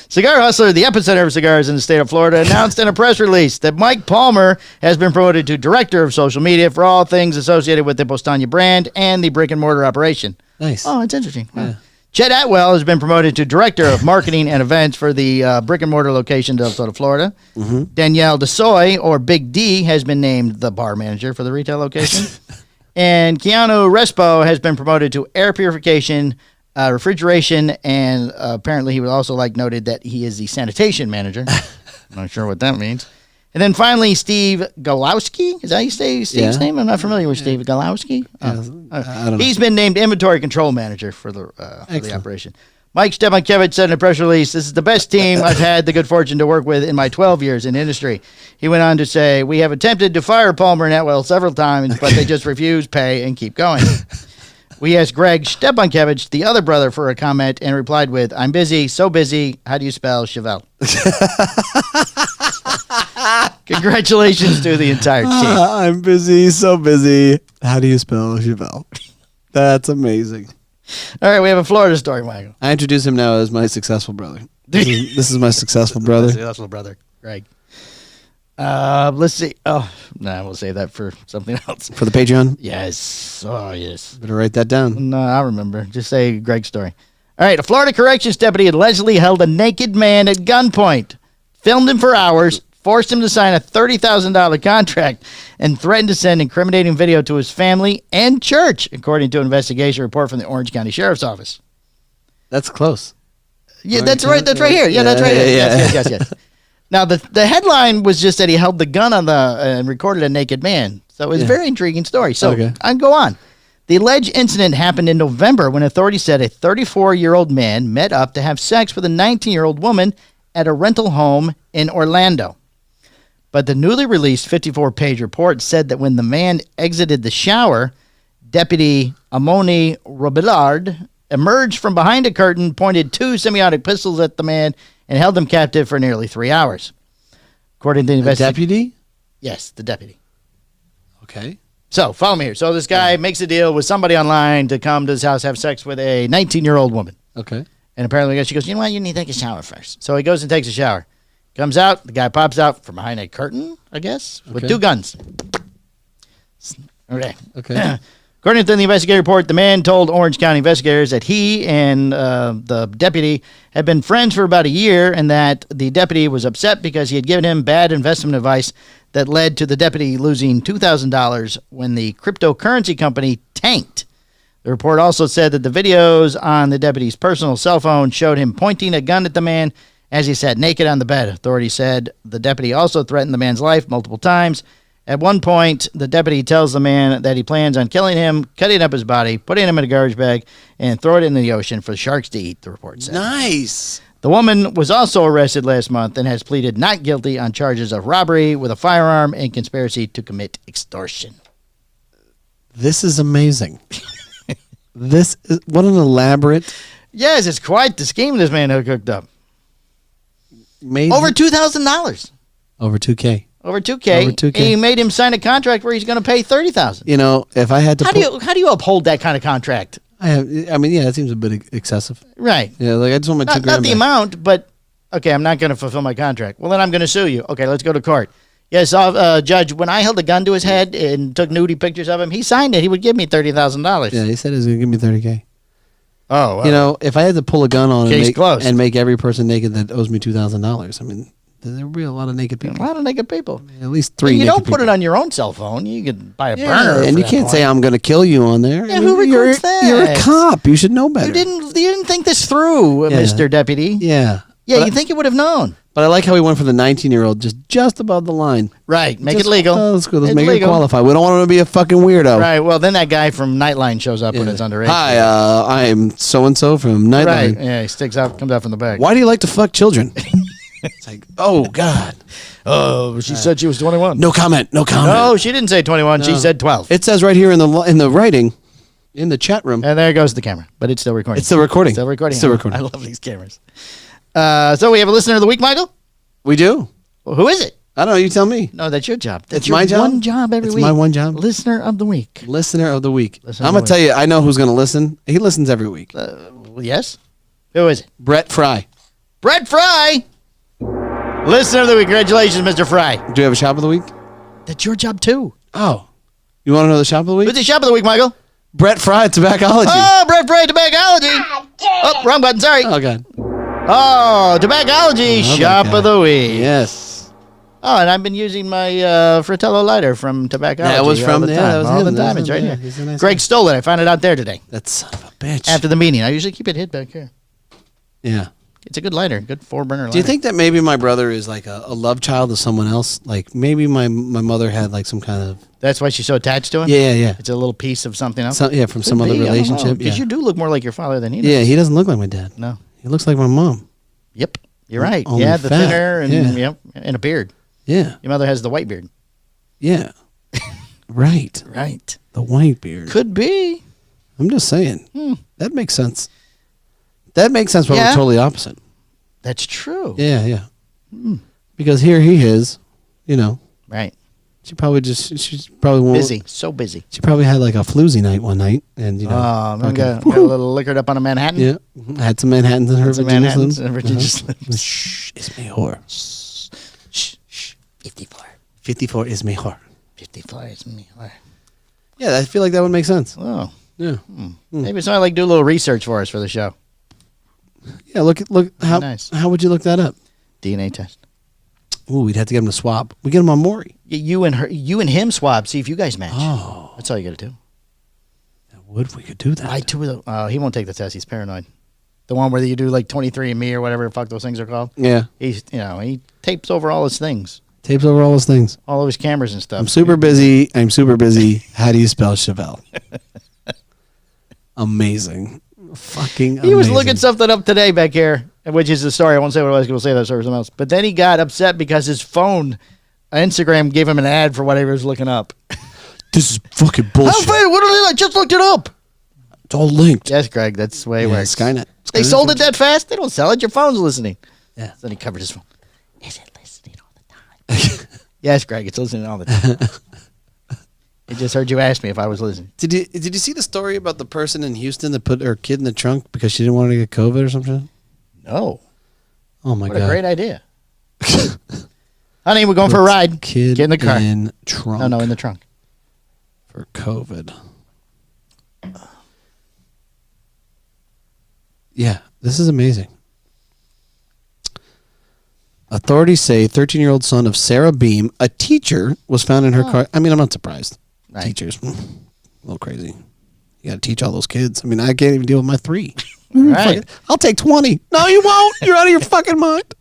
Cigar Hustler, the epicenter of cigars in the state of Florida, announced in a press release that Mike Palmer has been promoted to Director of Social Media for all things associated with the Postania brand and the brick-and-mortar operation. Nice. Oh, it's interesting. Yeah. Chet Atwell has been promoted to Director of Marketing and Events for the brick-and-mortar location of Florida. Mm-hmm. Danielle DeSoy, or Big D, has been named the bar manager for the retail location. And Keanu Respo has been promoted to Air Purification, Refrigeration, and apparently he would also noted that he is the Sanitation Manager. I'm not sure what that means. And then finally, Steve Golowski. Is that how you say Steve's name? I'm not familiar with Steve Golowski. I don't know. He's been named Inventory Control Manager for the operation. Mike Stepankevich said in a press release, "This is the best team I've had the good fortune to work with in my 12 years in industry." He went on to say, "We have attempted to fire Palmer and Atwell several times, but they just refuse, pay, and keep going." We asked Greg Stepankevich, the other brother, for a comment and replied with, "I'm busy, so busy. How do you spell Chevelle?" Congratulations to the entire team. I'm busy, so busy. How do you spell Chevelle? That's amazing. All right, we have a Florida story, Michael. I introduce him now as my successful brother. This is my successful brother. Successful brother, Greg. Let's see. Oh, no, we'll save that for something else. For the Patreon? Yes. Oh, yes. Better write that down. No, I remember. Just say Greg's story. All right, a Florida corrections deputy allegedly held a naked man at gunpoint, filmed him for hours, forced him to sign a $30,000 contract, and threatened to send incriminating video to his family and church, according to an investigation report from the Orange County Sheriff's Office. That's close. Yeah, that's right. That's right here. Yeah, that's right here. Yeah. Yes. Now, the headline was just that he held the gun on and recorded a naked man. So it was a very intriguing story. So I'd go on. The alleged incident happened in November when authorities said a 34-year-old man met up to have sex with a 19-year-old woman at a rental home in Orlando. But the newly released 54-page report said that when the man exited the shower, Deputy Amoni Robillard emerged from behind a curtain, pointed 2 semi-automatic pistols at the man, and held him captive for nearly 3 hours. According to the investigation. Deputy? Yes, the deputy. Okay. So, follow me here. So, this guy makes a deal with somebody online to come to his house, have sex with a 19-year-old woman. Okay. And apparently she goes, "You know what? You need to take a shower first." So, he goes and takes a shower. Comes out. The guy pops out from behind a curtain, I guess, with 2 guns. Okay. According to the investigative report, the man told Orange County investigators that he and the deputy had been friends for about a year and that the deputy was upset because he had given him bad investment advice that led to the deputy losing $2,000 when the cryptocurrency company tanked. The report also said that the videos on the deputy's personal cell phone showed him pointing a gun at the man as he sat naked on the bed. Authorities said the deputy also threatened the man's life multiple times. At one point, the deputy tells the man that he plans on killing him, cutting up his body, putting him in a garbage bag, and throwing it in the ocean for the sharks to eat, the report said. Nice. The woman was also arrested last month and has pleaded not guilty on charges of robbery with a firearm and conspiracy to commit extortion. This is amazing. This is what an elaborate. Yes, it's quite the scheme this man had cooked up. Made Over $2,000. over 2K. Over 2K. Over 2K. And he made him sign a contract where he's going to pay $30,000. You know, if I had to, How do you uphold that kind of contract? I mean, yeah, that seems a bit excessive. Right. Yeah, like I just want my $2,000 Not the back. amount, but okay, I'm not going to fulfill my contract. Well, then I'm going to sue you. Okay, let's go to court. Yes, Judge, when I held a gun to his head and took nudie pictures of him, he signed it. He would give me $30,000. Yeah, he said he was going to give me $30K. Oh, You know, if I had to pull a gun on Case closed. and make every person naked that owes me $2,000, I mean, there would be a lot of naked a people. lot of naked people. At least 3 You naked don't put people. it on your own cell phone. You can buy a Yeah, burner. and for you that can't say point. I'm going to kill you on there. Yeah, who records that? You're a cop. You should know better. You didn't think this through, Yeah. Mr. Deputy. Yeah. Yeah, But you think you would have known. But I like how he went for the 19-year-old just above the line. Right, make Just- it legal. Oh, let's go. Let's It's make legal. it qualify. We don't want him to be a fucking weirdo. Right, well, then that guy from Nightline shows up when Yeah. it's underage. Hi, I'm so-and-so from Nightline. Right, yeah, he comes out from the back. Why do you like to fuck children? It's like, oh, God. Oh, she said she was 21. No comment. No comment. No, she didn't say 21. She said 12. It says right here in the writing, in the chat room. And there goes the camera, but it's still recording. It's still recording. Still recording. It's still recording. I love these cameras. So we have a listener of the week, Michael. We do. Well, who is it? I don't know. You tell me. No, that's your job. That's It's your my job? one job every It's week. my one job? Listener of the week. Listener of the week. Listener I'm of going the to tell you, I know who's going to listen. He listens every week. Yes? Who is it? Brett Fry. Brett Fry. Listener of the week. Congratulations, Mr. Fry. Do you have a shop of the week? That's your job, too. Oh. You want to know the shop of the week? Who's the shop of the week, Michael? Brett Fry, Tobaccology. Oh, Brett Fry, Tobaccology. Oh, wrong button. Sorry. Oh, God. Oh, Tobaccology, Oh, shop okay. of the week. Yes. Oh, and I've been using my Fratello lighter from Tobaccology. That was all from the yeah, time. that was all him. the That time. was It's him, right yeah. here. He's a nice Greg guy. stole it. I found it out there today That son of a bitch. after the meeting. I usually keep it hid back here. Yeah. It's a good lighter, good 4-burner lighter. Do you think that maybe my brother is like a love child of someone else? Like maybe my mother had like some kind of that's why she's so attached to him? yeah. It's a little piece of something else. From some other relationship. Because Yeah. you do look more like your father than he does. Yeah, he doesn't look like my dad. No. He looks like my mom. Yep. You're right. Only Yeah, the fat. thinner and Yeah. yep, and a beard. Yeah. Your mother has the white beard. Yeah. Right. Right. The white beard. Could be. I'm just saying. That makes sense. That makes sense, but Yeah. we're totally opposite. That's true. Yeah. Because here he is, you know. Right. She's probably won't, Busy. So busy. She probably had like a floozy night one night, and you know, Oh, man, fucking- got a little liquored up on a Manhattan. yeah, had some Manhattans in her Some Virginia Manhattans Slims. and Virginia Slims. Shh, is mejor. Shh. 54. 54 is mejor. 54 is me. Yeah, I feel like that would make sense. Oh. Yeah, Maybe somebody like do a little research for us for the show. yeah. Look how Nice. how would you look that up? DNA test. Ooh, we'd have to get him to swap. We get him on Maury. You and him swab. See if you guys match. Oh, That's all you got to do. we could do that. I too. He won't take the test. He's paranoid. The one where you do like 23andMe or whatever the fuck those things are called. Yeah, He tapes over all his things, tapes over all those things. all of his cameras and stuff. I'm super busy. How do you spell Chevelle? Amazing. Fucking He was amazing. looking something up today back here, which is the story. I won't say what I was going to say. That story or something else. But then he got upset because his phone, Instagram, gave him an ad for what he was looking up. This is fucking bullshit. What is it? I just looked it up. It's all linked. Yes, Greg. That's the way it Yeah, works. Skynet. They Skynet sold it works. that fast? They don't sell it. Your phone's listening. Yeah. Then he covered his phone. Is it listening all the time? Yes, Greg. It's listening all the time. It just heard you ask me if I was listening. Did you see the story about the person in Houston that put her kid in the trunk because she didn't want to get COVID or something? No. Oh my What god! a great idea. Honey, we're going for a ride. Kid Get in the car. in trunk. No, in the trunk. For COVID. Yeah, this is amazing. Authorities say 13-year-old son of Sarah Beam, a teacher, was found in her car. I mean, I'm not surprised. Right. Teachers, a little crazy. You got to teach all those kids. I mean, I can't even deal with my 3. Right. I'll take 20. No, you won't. You're out of your fucking mind.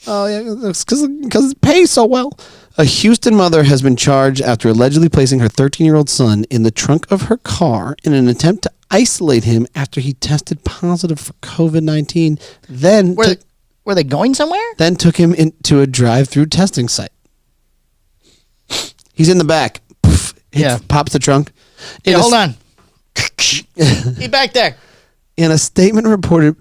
Oh, yeah, because it pays so well. A Houston mother has been charged after allegedly placing her 13-year-old son in the trunk of her car in an attempt to isolate him after he tested positive for COVID-19. Then Were they going somewhere? then took him into a drive-through testing site. He's in the back. Poof, Yeah. pops the trunk. Yeah, hold on. He back there. In a statement reported,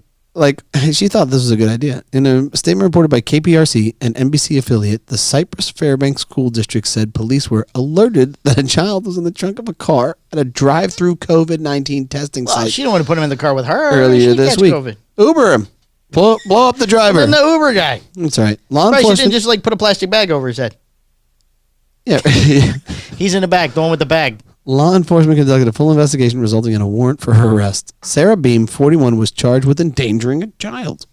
she thought this was a good idea. In a statement reported by KPRC, an NBC affiliate, the Cypress Fairbanks School District said police were alerted that a child was in the trunk of a car at a drive-through COVID-19 testing Well, site she don't want to put him in the car with her. earlier She'd this catch week. COVID. Uber him. Blow up the driver. And the Uber guy. That's right. Law Why she enforcement. didn't just put a plastic bag over his head? Yeah. He's in the back, the one with the bag. Law enforcement conducted a full investigation resulting in a warrant for her arrest. Sarah Beam, 41, was charged with endangering a child.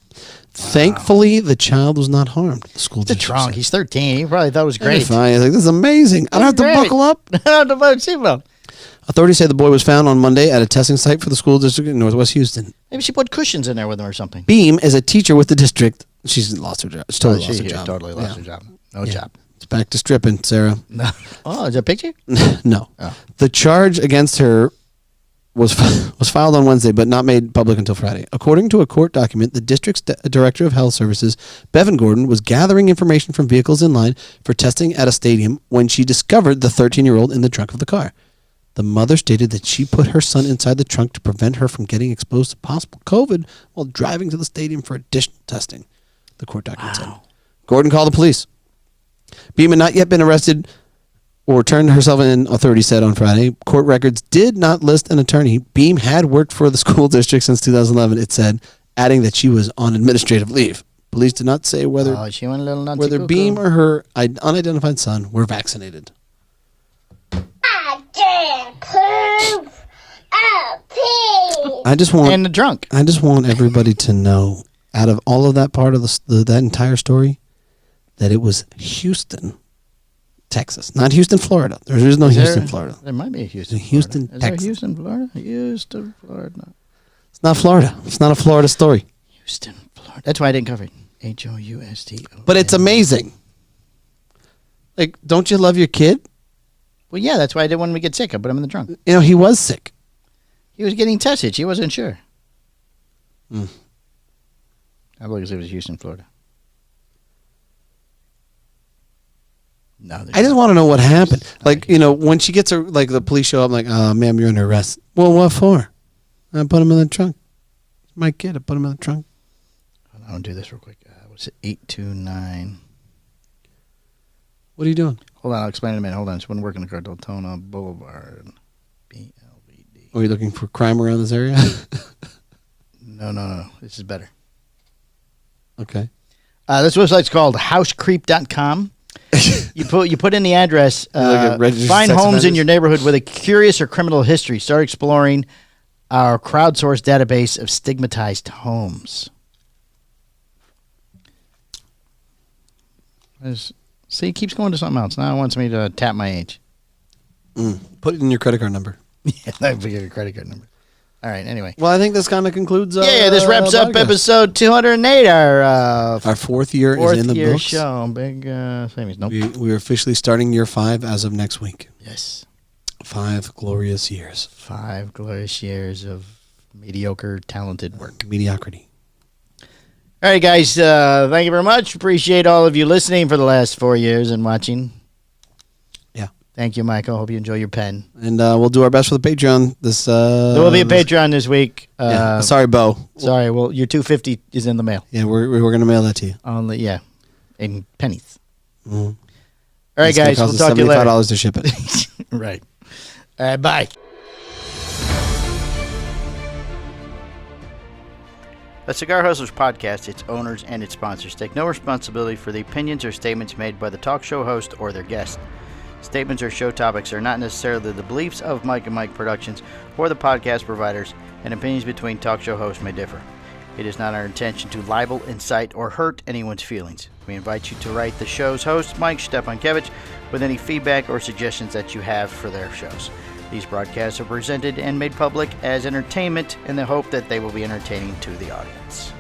Thankfully, the child was not harmed. The school The district trunk. said. He's 13. He probably thought it was great. Fine. He's like, this is amazing. I don't have to Great. buckle up. I don't have to put a seatbelt. Authorities say the boy was found on Monday at a testing site for the school district in Northwest Houston. Maybe she put cushions in there with him or something. Beam is a teacher with the district. She's lost her job. She totally lost her She job. totally lost her job. No Yeah. job. It's back to stripping, Sarah. No. Oh, is that a picture? No. Oh. The charge against her was filed on Wednesday, but not made public until Friday. According to a court document, the district's director of health services, Bevan Gordon, was gathering information from vehicles in line for testing at a stadium when she discovered the 13-year-old in the trunk of the car. The mother stated that she put her son inside the trunk to prevent her from getting exposed to possible COVID while driving to the stadium for additional testing, the court document said. Gordon called the police. Beam had not yet been arrested or turned herself in, authorities said on Friday. Court records did not list an attorney. Beam had worked for the school district since 2011, it said, adding that she was on administrative leave. Police did not say whether She went a little nutsy whether cuckoo. Beam or her unidentified son were vaccinated. I can't prove a pig. I just want In the trunk. I just want everybody to know, out of all of that part of that entire story, that it was Houston, Texas, not Houston, Florida. There is no Houston, Florida. There might be a Houston, Houston, Florida. Is there Texas. Houston, Florida? Houston, Florida. It's not Florida. It's not a Florida story. Houston, Florida. That's why I didn't cover it. H-O-U-S-T-O. But it's amazing. Like, don't you love your kid? Well, yeah, that's why I didn't want him to get sick. I put him in the trunk. You know, he was sick. He was getting tested. She wasn't sure. Mm. I believe it was Houston, Florida. No, I just want to know what happened. Like, you know, when she gets her, like, the police show up, like, oh, ma'am, you're under arrest. Well, what for? I put him in the trunk. It's my kid. I put him in the trunk. I don't do this real quick. What's it? 829. What are you doing? Hold on, I'll explain it in a minute. Hold on. It's when working the car. Deltona Boulevard. BLVD. Are you looking for crime around this area? No. This is better. Okay. This website's called housecreep.com. You put in the address. like a registered Find sex homes in offenders? your neighborhood with a curious or criminal history. Start exploring our crowdsourced database of stigmatized homes. See, it keeps going to something else. Now it wants me to tap my age. Put in your credit card number. Yeah, I forget your credit card number. All right, anyway. Well, I think this kind of concludes. This wraps up podcast. episode 208. Our fourth year fourth is in the year books. show. Big savings. Nope. We are officially starting year 5 as of next week. Yes. 5 glorious years. 5 glorious years of mediocre, talented work. Mediocrity. All right, guys. Thank you very much. Appreciate all of you listening for the last 4 years and watching. Yeah. Thank you, Michael. Hope you enjoy your pen. And we'll do our best for the Patreon. There will be a Patreon this week. Sorry, Bo. Sorry. Well, your $2.50 is in the mail. Yeah, we're going to mail that to you. Only, yeah, in pennies. Mm-hmm. All right, It's gonna guys. cost We'll us talk to you later. $75 to ship it. Right. All right. Bye. The Cigar Hustlers podcast, its owners, and its sponsors take no responsibility for the opinions or statements made by the talk show host or their guest. Statements or show topics are not necessarily the beliefs of Mike and Mike Productions or the podcast providers, and opinions between talk show hosts may differ. It is not our intention to libel, incite, or hurt anyone's feelings. We invite you to write the show's host, Mike Stepankevich, with any feedback or suggestions that you have for their shows. These broadcasts are presented and made public as entertainment in the hope that they will be entertaining to the audience.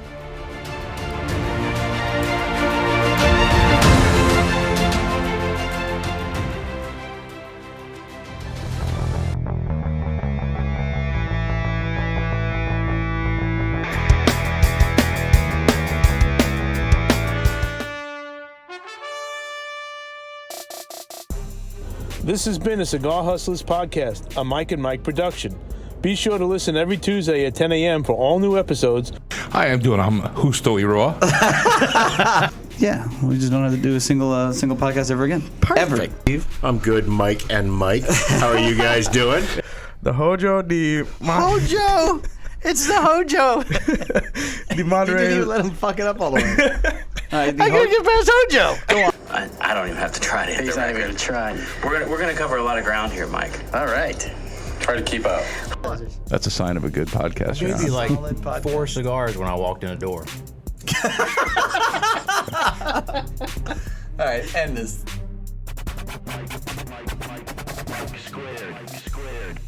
This has been a Cigar Hustlers podcast, a Mike and Mike production. Be sure to listen every Tuesday at 10 a.m. for all new episodes. Hi, I'm Husto Iroa. Yeah, we just don't have to do a single podcast ever again. Perfect. I'm good, Mike and Mike. How are you guys doing? The Hojo, Hojo! It's the Hojo! the moderator. You didn't even let him fuck it up all the way. I gotta get past Hojo. Go on. I don't even have to try to hit the record. He's not even gonna try. We're gonna cover a lot of ground here, Mike. All right. Try to keep up. That's a sign of a good podcast. I gave you like 4 cigars when I walked in the door. All right, end this. Squared.